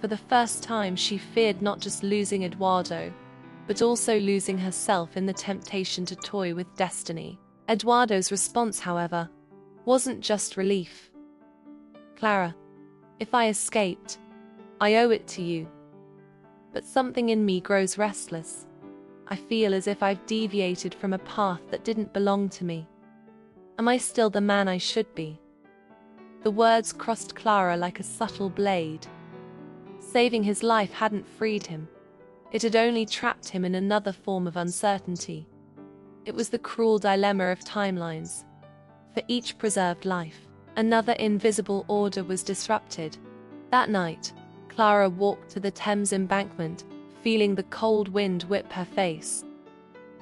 For the first time, she feared not just losing Eduardo, but also losing herself in the temptation to toy with destiny. Eduardo's response, however, wasn't just relief. "Clara, if I escaped, I owe it to you. But something in me grows restless. I feel as if I've deviated from a path that didn't belong to me. Am I still the man I should be?" The words crossed Clara like a subtle blade. Saving his life hadn't freed him. It had only trapped him in another form of uncertainty. It was the cruel dilemma of timelines. For each preserved life, another invisible order was disrupted. That night, Clara walked to the Thames embankment, feeling the cold wind whip her face.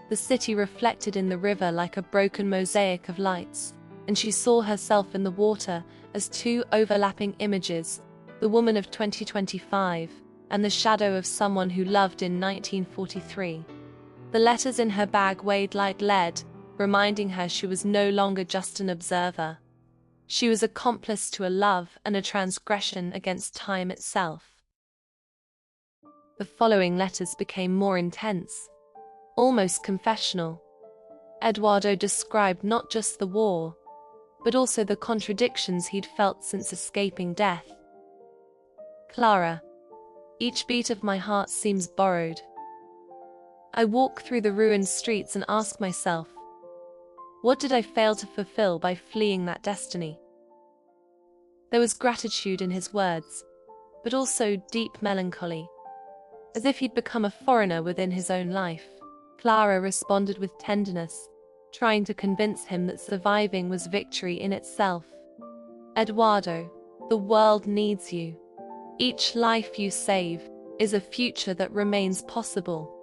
The city reflected in the river like a broken mosaic of lights, and she saw herself in the water as two overlapping images, the woman of 2025 and the shadow of someone who loved in 1943. The letters in her bag weighed like lead, reminding her she was no longer just an observer. She was accomplice to a love and a transgression against time itself. The following letters became more intense, almost confessional. Eduardo described not just the war, but also the contradictions he'd felt since escaping death. "Clara, each beat of my heart seems borrowed. I walk through the ruined streets and ask myself, what did I fail to fulfill by fleeing that destiny?" There was gratitude in his words, but also deep melancholy, as if he'd become a foreigner within his own life. Clara responded with tenderness, trying to convince him that surviving was victory in itself. "Eduardo, the world needs you. Each life you save is a future that remains possible,"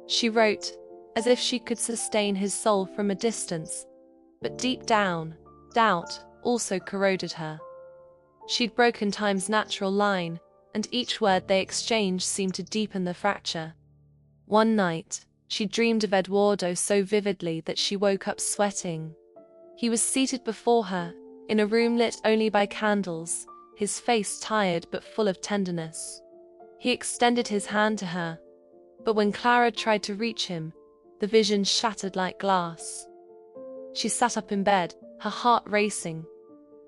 she wrote, as if she could sustain his soul from a distance. But deep down, doubt also corroded her. She'd broken time's natural line, and each word they exchanged seemed to deepen the fracture. One night, she dreamed of Eduardo so vividly that she woke up sweating. He was seated before her, in a room lit only by candles, his face tired but full of tenderness. He extended his hand to her, but when Clara tried to reach him, the vision shattered like glass. She sat up in bed, her heart racing,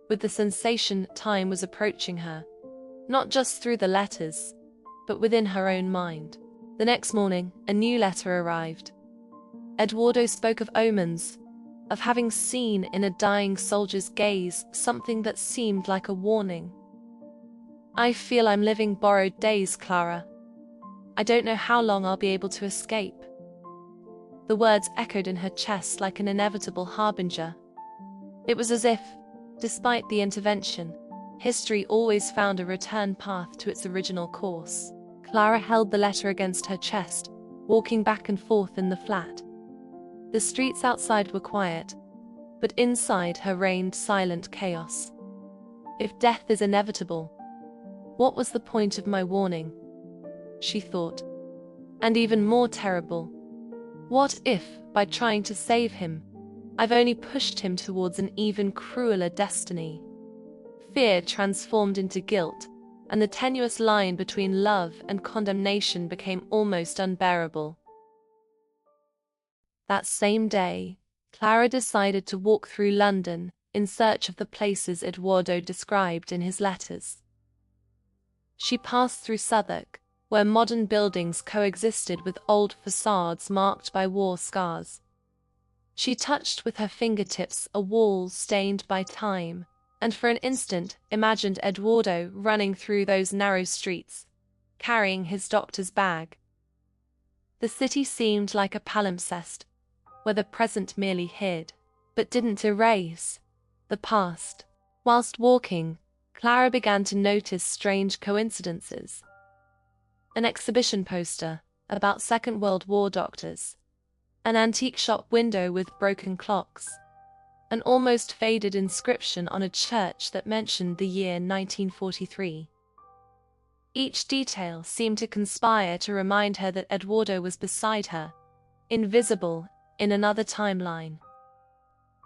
with the sensation time was approaching her, not just through the letters, but within her own mind. The next morning, a new letter arrived. Eduardo spoke of omens, of having seen in a dying soldier's gaze something that seemed like a warning. "I feel I'm living borrowed days, Clara. I don't know how long I'll be able to escape." The words echoed in her chest like an inevitable harbinger. It was as if, despite the intervention, history always found a return path to its original course. Clara held the letter against her chest, walking back and forth in the flat. The streets outside were quiet, but inside her reigned silent chaos. If death is inevitable, what was the point of my warning? She thought. And even more terrible, what if, by trying to save him, I've only pushed him towards an even crueler destiny? Fear transformed into guilt, and the tenuous line between love and condemnation became almost unbearable. That same day, Clara decided to walk through London in search of the places Eduardo described in his letters. She passed through Southwark, where modern buildings coexisted with old facades marked by war scars. She touched with her fingertips a wall stained by time, and for an instant imagined Eduardo running through those narrow streets, carrying his doctor's bag. The city seemed like a palimpsest, where the present merely hid, but didn't erase, the past. Whilst walking, Clara began to notice strange coincidences. An exhibition poster about Second World War doctors, an antique shop window with broken clocks, an almost faded inscription on a church that mentioned the year 1943. Each detail seemed to conspire to remind her that Eduardo was beside her, invisible in another timeline.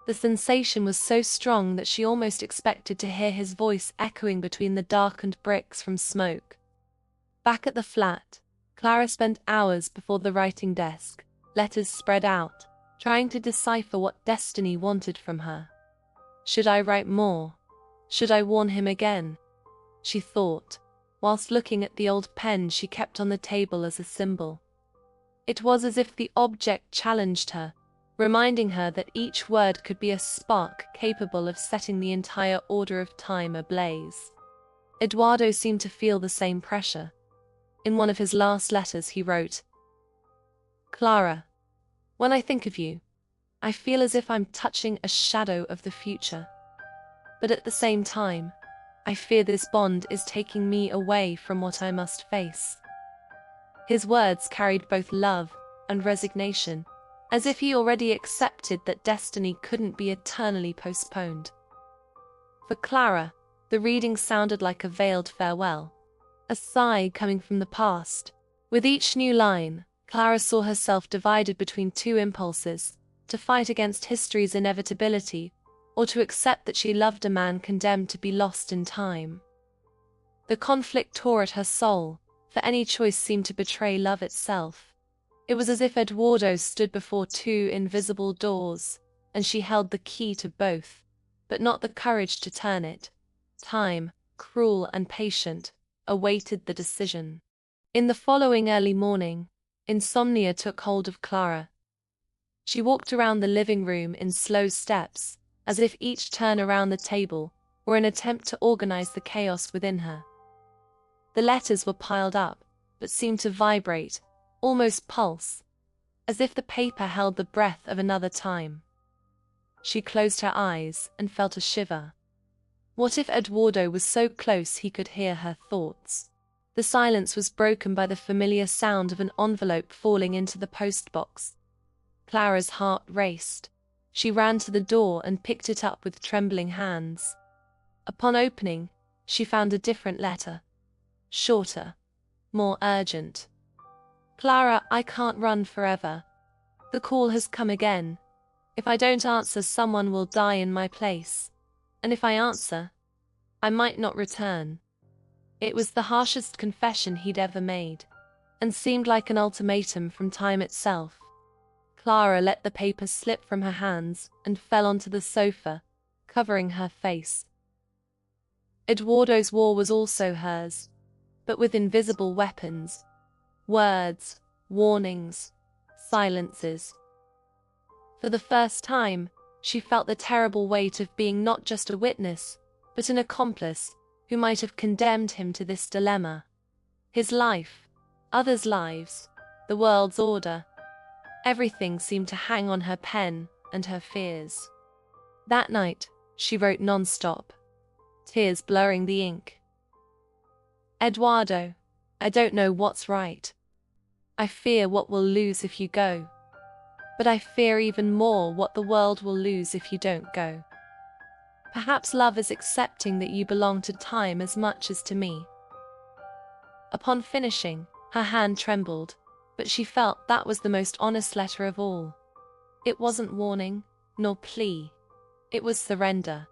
The sensation was so strong that she almost expected to hear his voice echoing between the darkened bricks from smoke. Back at the flat, Clara spent hours before the writing desk, letters spread out, trying to decipher what destiny wanted from her. Should I write more? Should I warn him again? She thought, whilst looking at the old pen she kept on the table as a symbol. It was as if the object challenged her, reminding her that each word could be a spark capable of setting the entire order of time ablaze. Eduardo seemed to feel the same pressure. In one of his last letters he wrote, "Clara, when I think of you, I feel as if I'm touching a shadow of the future. But at the same time, I fear this bond is taking me away from what I must face." His words carried both love and resignation, as if he already accepted that destiny couldn't be eternally postponed. For Clara, the reading sounded like a veiled farewell, a sigh coming from the past. With each new line, Clara saw herself divided between two impulses: to fight against history's inevitability, or to accept that she loved a man condemned to be lost in time. The conflict tore at her soul, for any choice seemed to betray love itself. It was as if Eduardo stood before two invisible doors, and she held the key to both, but not the courage to turn it. Time, cruel and patient, awaited the decision. In the following early morning, insomnia took hold of Clara. She walked around the living room in slow steps, as if each turn around the table were an attempt to organize the chaos within her. The letters were piled up, but seemed to vibrate, almost pulse, as if the paper held the breath of another time. She closed her eyes and felt a shiver. What if Eduardo was so close he could hear her thoughts? The silence was broken by the familiar sound of an envelope falling into the postbox. Clara's heart raced. She ran to the door and picked it up with trembling hands. Upon opening, she found a different letter. Shorter, more urgent. "Clara, I can't run forever. The call has come again. If I don't answer, someone will die in my place. And if I answer, I might not return." It was the harshest confession he'd ever made, and seemed like an ultimatum from time itself. Clara let the paper slip from her hands and fell onto the sofa, covering her face. Eduardo's war was also hers, but with invisible weapons. Words, warnings, silences. For the first time, she felt the terrible weight of being not just a witness, but an accomplice who might have condemned him to this dilemma. His life, others' lives, the world's order. Everything seemed to hang on her pen and her fears. That night, she wrote non-stop, tears blurring the ink. "Eduardo, I don't know what's right. I fear what we'll lose if you go. But I fear even more what the world will lose if you don't go. Perhaps love is accepting that you belong to time as much as to me." Upon finishing, her hand trembled. but she felt that was the most honest letter of all. It wasn't warning, nor plea. It was surrender.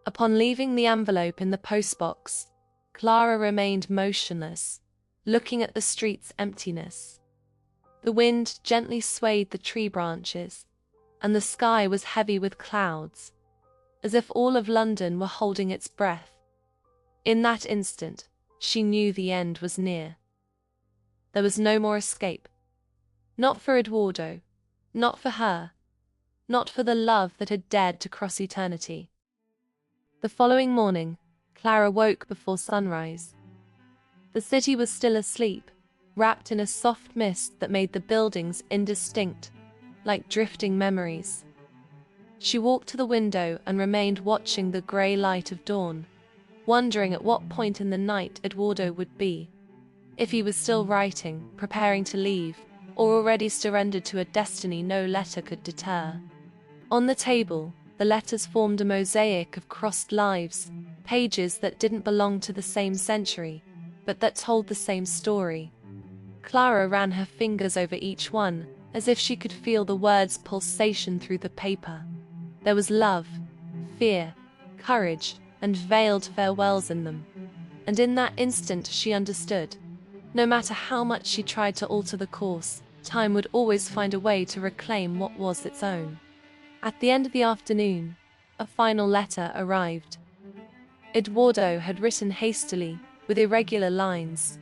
Upon leaving the envelope in the postbox, Clara remained motionless, looking at the street's emptiness. The wind gently swayed the tree branches, and the sky was heavy with clouds, as if all of London were holding its breath. In that instant, she knew the end was near. There was no more escape. Not for Eduardo, not for her, not for the love that had dared to cross eternity. The following morning, Clara woke before sunrise. The city was still asleep, wrapped in a soft mist that made the buildings indistinct, like drifting memories. She walked to the window and remained watching the grey light of dawn, wondering at what point in the night Eduardo would be, if he was still writing, preparing to leave, or already surrendered to a destiny no letter could deter. On the table, the letters formed a mosaic of crossed lives, pages that didn't belong to the same century, but that told the same story. Clara ran her fingers over each one, as if she could feel the words' pulsation through the paper. There was love, fear, courage, and veiled farewells in them. And in that instant she understood. No matter how much she tried to alter the course, time would always find a way to reclaim what was its own. At the end of the afternoon, a final letter arrived. Eduardo had written hastily, with irregular lines.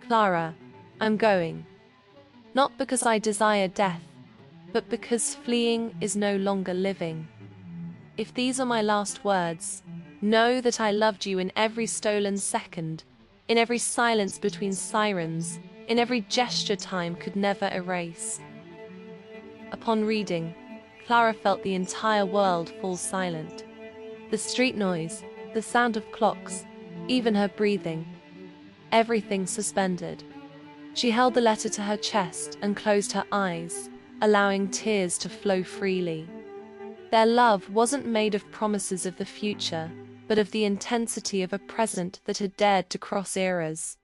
Clara, I'm going. Not because I desire death, but because fleeing is no longer living. If these are my last words, know that I loved you in every stolen second, in every silence between sirens, in every gesture time could never erase. Upon reading, Clara felt the entire world fall silent. The street noise, the sound of clocks, even her breathing. Everything suspended. She held the letter to her chest and closed her eyes, allowing tears to flow freely. Their love wasn't made of promises of the future, but of the intensity of a present that had dared to cross eras.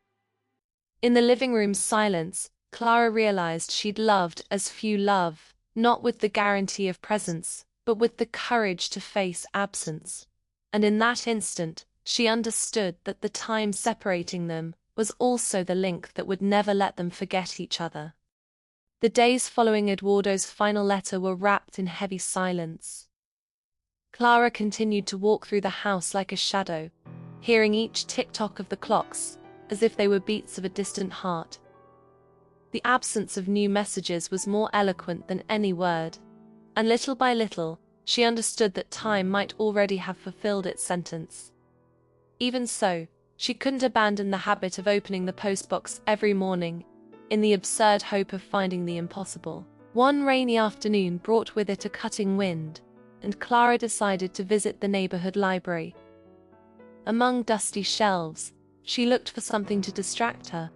In the living room's silence, Clara realized she'd loved as few love, not with the guarantee of presence, but with the courage to face absence. And in that instant, she understood that the time separating them was also the link that would never let them forget each other. The days following Eduardo's final letter were wrapped in heavy silence. Clara continued to walk through the house like a shadow, hearing each tick-tock of the clocks, as if they were beats of a distant heart. The absence of new messages was more eloquent than any word, and little by little, she understood that time might already have fulfilled its sentence. Even so, she couldn't abandon the habit of opening the postbox every morning, in the absurd hope of finding the impossible. One rainy afternoon brought with it a cutting wind, and Clara decided to visit the neighborhood library. Among dusty shelves, she looked for something to distract her,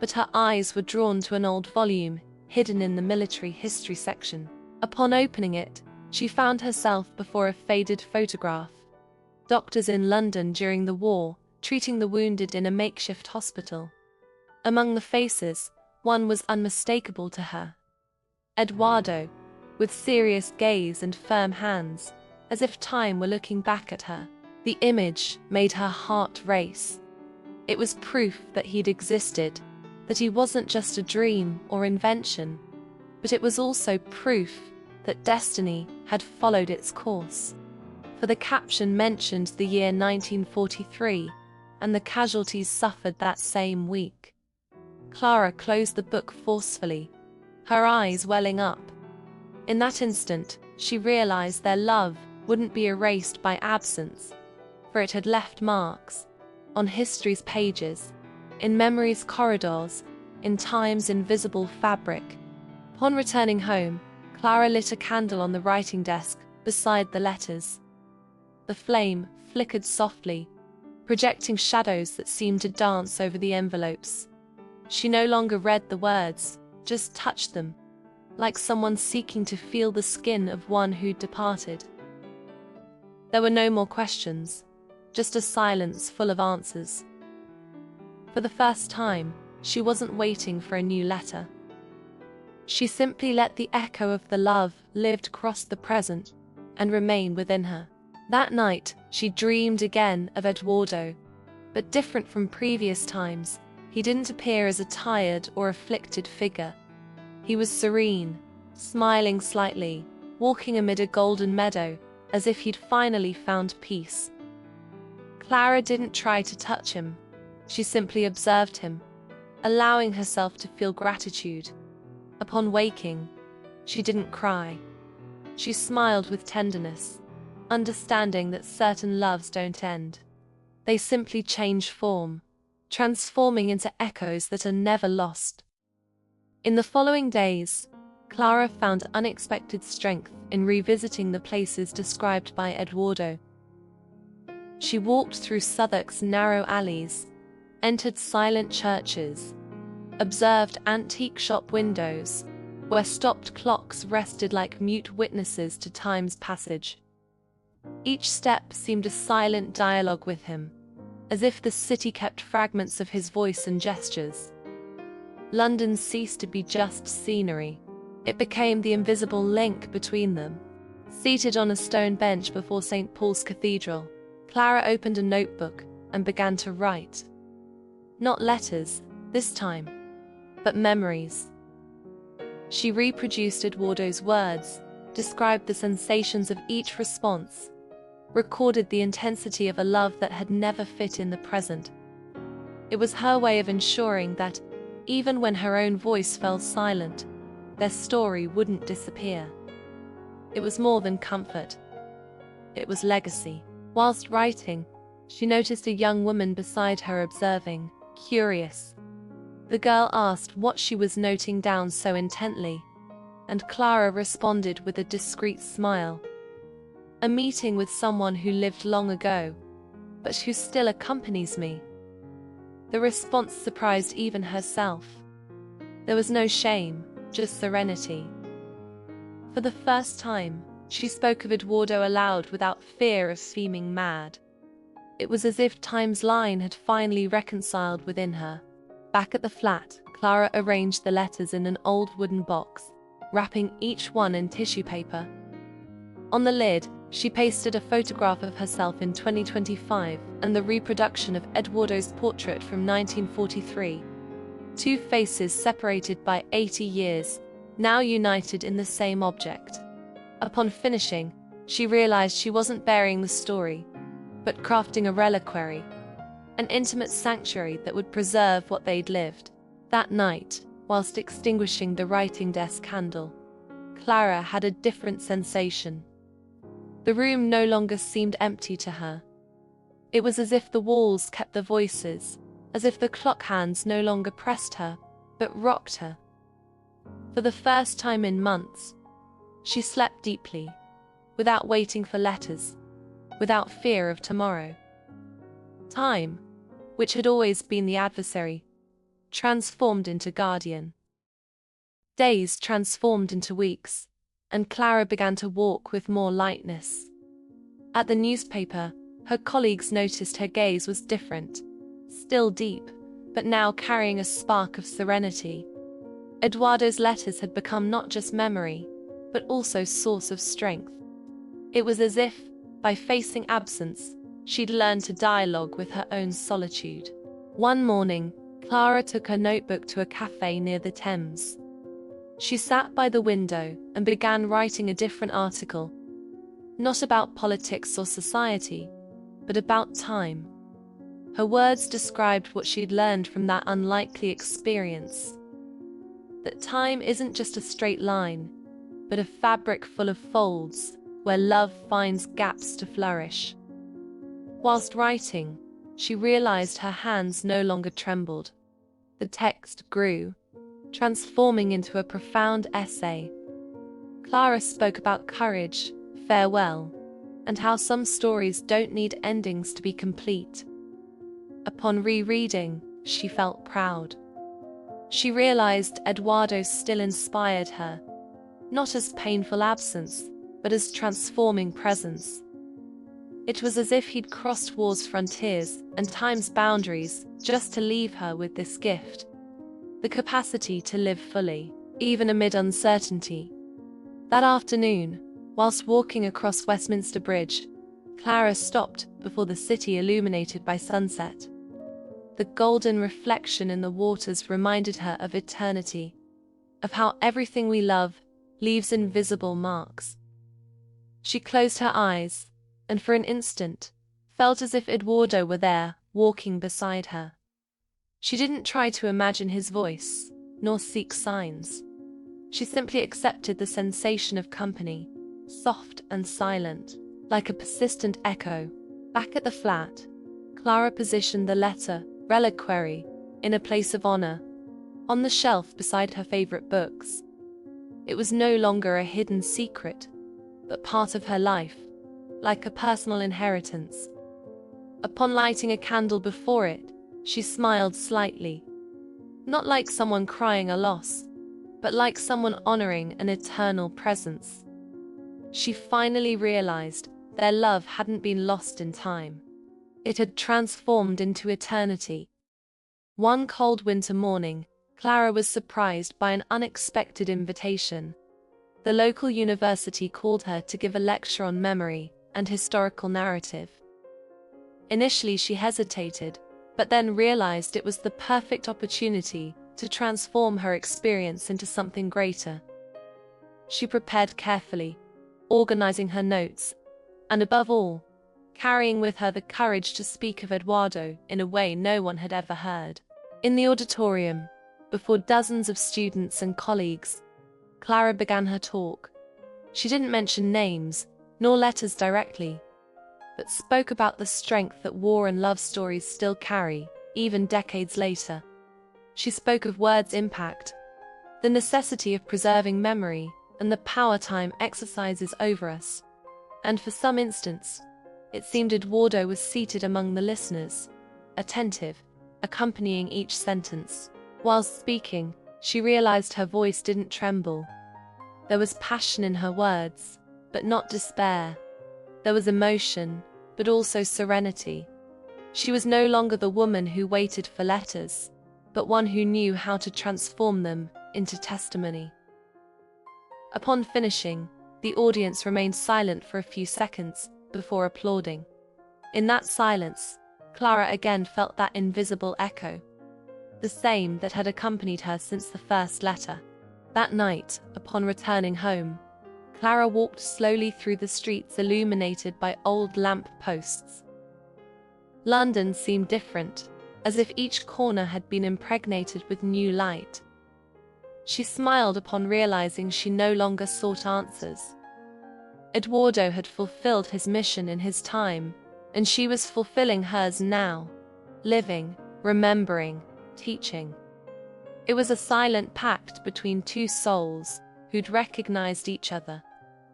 but her eyes were drawn to an old volume, hidden in the military history section. Upon opening it, she found herself before a faded photograph. Doctors in London during the war, treating the wounded in a makeshift hospital. Among the faces, one was unmistakable to her. Eduardo, with serious gaze and firm hands, as if time were looking back at her. The image made her heart race. It was proof that he'd existed, that he wasn't just a dream or invention, but it was also proof that destiny had followed its course. For the caption mentioned the year 1943, and the casualties suffered that same week. Clara closed the book forcefully, her eyes welling up. In that instant, she realized their love wouldn't be erased by absence, for it had left marks, on history's pages, in memory's corridors, in time's invisible fabric. Upon returning home, Clara lit a candle on the writing desk beside the letters. The flame flickered softly, projecting shadows that seemed to dance over the envelopes. She no longer read the words, just touched them, like someone seeking to feel the skin of one who'd departed. There were no more questions, just a silence full of answers. For the first time, she wasn't waiting for a new letter. She simply let the echo of the love lived across the present and remain within her. That night, she dreamed again of Eduardo, but different from previous times, he didn't appear as a tired or afflicted figure. He was serene, smiling slightly, walking amid a golden meadow, as if he'd finally found peace. Clara didn't try to touch him. She simply observed him, allowing herself to feel gratitude. Upon waking, she didn't cry. She smiled with tenderness, understanding that certain loves don't end. They simply change form, transforming into echoes that are never lost. In the following days, Clara found unexpected strength in revisiting the places described by Eduardo. She walked through Southwark's narrow alleys, entered silent churches, observed antique shop windows, where stopped clocks rested like mute witnesses to time's passage. Each step seemed a silent dialogue with him, as if the city kept fragments of his voice and gestures. London ceased to be just scenery. It became the invisible link between them. Seated on a stone bench before St. Paul's Cathedral, Clara opened a notebook and began to write. Not letters, this time, but memories. She reproduced Eduardo's words, described the sensations of each response, recorded the intensity of a love that had never fit in the present. It was her way of ensuring that, even when her own voice fell silent, their story wouldn't disappear. It was more than comfort. It was legacy. Whilst writing, she noticed a young woman beside her observing, curious. The girl asked what she was noting down so intently, and Clara responded with a discreet smile. A meeting with someone who lived long ago, but who still accompanies me. The response surprised even herself. There was no shame, just serenity. For the first time, she spoke of Eduardo aloud without fear of seeming mad. It was as if time's line had finally reconciled within her. Back at the flat, Clara arranged the letters in an old wooden box, wrapping each one in tissue paper. On the lid, she pasted a photograph of herself in 2025 and the reproduction of Eduardo's portrait from 1943. Two faces separated by 80 years, now united in the same object. Upon finishing, she realized she wasn't burying the story, but crafting a reliquary, an intimate sanctuary that would preserve what they'd lived. That night, whilst extinguishing the writing desk candle, Clara had a different sensation. The room no longer seemed empty to her. It was as if the walls kept the voices, as if the clock hands no longer pressed her, but rocked her. For the first time in months, she slept deeply, without waiting for letters, without fear of tomorrow. Time, which had always been the adversary, transformed into guardian. Days transformed into weeks, and Clara began to walk with more lightness. At the newspaper, her colleagues noticed her gaze was different, still deep, but now carrying a spark of serenity. Eduardo's letters had become not just memory, but also source of strength. It was as if, by facing absence, she'd learned to dialogue with her own solitude. One morning, Clara took her notebook to a cafe near the Thames. She sat by the window and began writing a different article. Not about politics or society, but about time. Her words described what she'd learned from that unlikely experience. That time isn't just a straight line, but a fabric full of folds, where love finds gaps to flourish. Whilst writing, she realized her hands no longer trembled. The text grew, transforming into a profound essay. Clara spoke about courage, farewell, and how some stories don't need endings to be complete. Upon rereading, she felt proud. She realized Eduardo still inspired her, not as painful absence, but as transforming presence. It was as if he'd crossed war's frontiers and time's boundaries just to leave her with this gift: the capacity to live fully. even amid uncertainty. That afternoon, whilst walking across Westminster Bridge, Clara stopped before the city illuminated by sunset. The golden reflection in the waters reminded her of eternity, of how everything we love leaves invisible marks. She closed her eyes, and for an instant, felt as if Eduardo were there, walking beside her. She didn't try to imagine his voice, nor seek signs. She simply accepted the sensation of company, soft and silent, like a persistent echo. Back at the flat, Clara positioned the letter, reliquary, in a place of honor, on the shelf beside her favorite books. It was no longer a hidden secret, but part of her life, like a personal inheritance. Upon lighting a candle before it, she smiled slightly. Not like someone crying a loss, but like someone honoring an eternal presence. She finally realized their love hadn't been lost in time. It had transformed into eternity. One cold winter morning, Clara was surprised by an unexpected invitation. The local university called her to give a lecture on memory and historical narrative. Initially she hesitated, but then realized it was the perfect opportunity to transform her experience into something greater. She prepared carefully, organizing her notes, and above all, carrying with her the courage to speak of Eduardo in a way no one had ever heard. In the auditorium, before dozens of students and colleagues, Clara began her talk. She didn't mention names, nor letters directly, but spoke about the strength that war and love stories still carry, even decades later. She spoke of words' impact, the necessity of preserving memory, and the power time exercises over us. And for some instants, it seemed Eduardo was seated among the listeners, attentive, accompanying each sentence. Whilst speaking, she realized her voice didn't tremble. There was passion in her words, but not despair. There was emotion, but also serenity. She was no longer the woman who waited for letters, but one who knew how to transform them into testimony. Upon finishing, the audience remained silent for a few seconds before applauding. In that silence, Clara again felt that invisible echo, the same that had accompanied her since the first letter. That night, upon returning home, Clara walked slowly through the streets illuminated by old lamp posts. London seemed different, as if each corner had been impregnated with new light. She smiled upon realizing she no longer sought answers. Eduardo had fulfilled his mission in his time, and she was fulfilling hers now, living, remembering, teaching. It was a silent pact between two souls who'd recognized each other,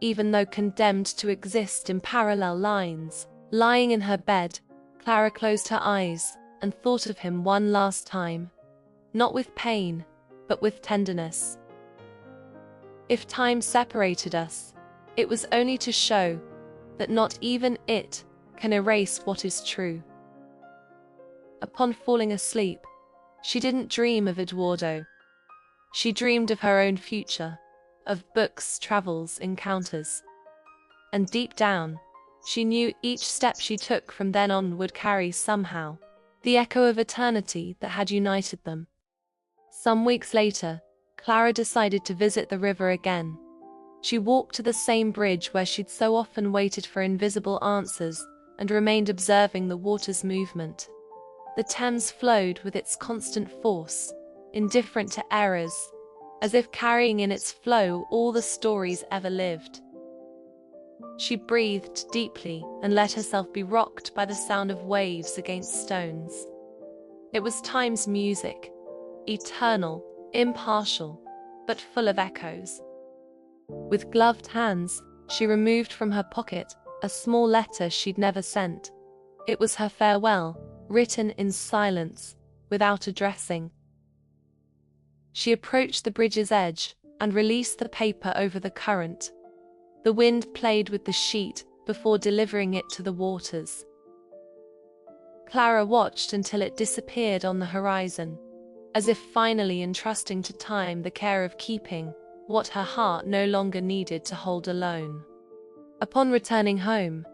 even though condemned to exist in parallel lines. Lying in her bed, Clara closed her eyes and thought of him one last time, not with pain, but with tenderness. If time separated us, it was only to show that not even it can erase what is true. Upon falling asleep, she didn't dream of Eduardo. She dreamed of her own future, of books, travels, encounters. And deep down, she knew each step she took from then on would carry somehow the echo of eternity that had united them. Some weeks later, Clara decided to visit the river again. She walked to the same bridge where she'd so often waited for invisible answers and remained observing the water's movement. The Thames flowed with its constant force, indifferent to errors, as if carrying in its flow all the stories ever lived. She breathed deeply and let herself be rocked by the sound of waves against stones. It was time's music, eternal, impartial, but full of echoes. With gloved hands, she removed from her pocket a small letter she'd never sent. It was her farewell, written in silence, without addressing. She approached the bridge's edge and released the paper over the current. The wind played with the sheet before delivering it to the waters. Clara watched until it disappeared on the horizon. as if finally entrusting to time the care of keeping what her heart no longer needed to hold alone. Upon returning home,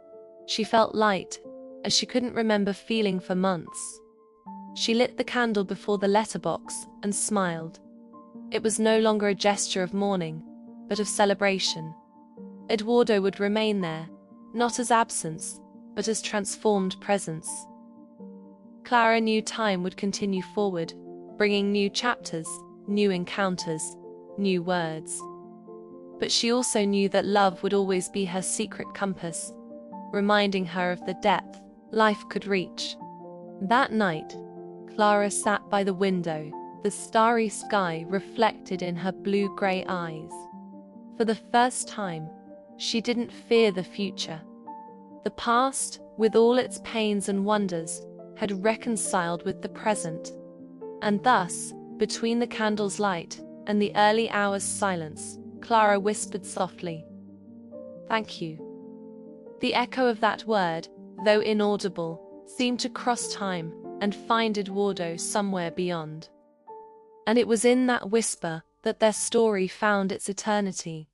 she felt light, as she couldn't remember feeling for months. She lit the candle before the letterbox and smiled. It was no longer a gesture of mourning, but of celebration. Eduardo would remain there, not as absence, but as transformed presence. Clara knew time would continue forward, bringing new chapters, new encounters, new words. But she also knew that love would always be her secret compass, reminding her of the depth life could reach. That night, Clara sat by the window, the starry sky reflected in her blue-grey eyes. For the first time, she didn't fear the future. The past, with all its pains and wonders, had reconciled with the present. And thus, between the candle's light and the early hour's silence, Clara whispered softly, "Thank you." The echo of that word, though inaudible, seemed to cross time and find Eduardo somewhere beyond. And it was in that whisper that their story found its eternity.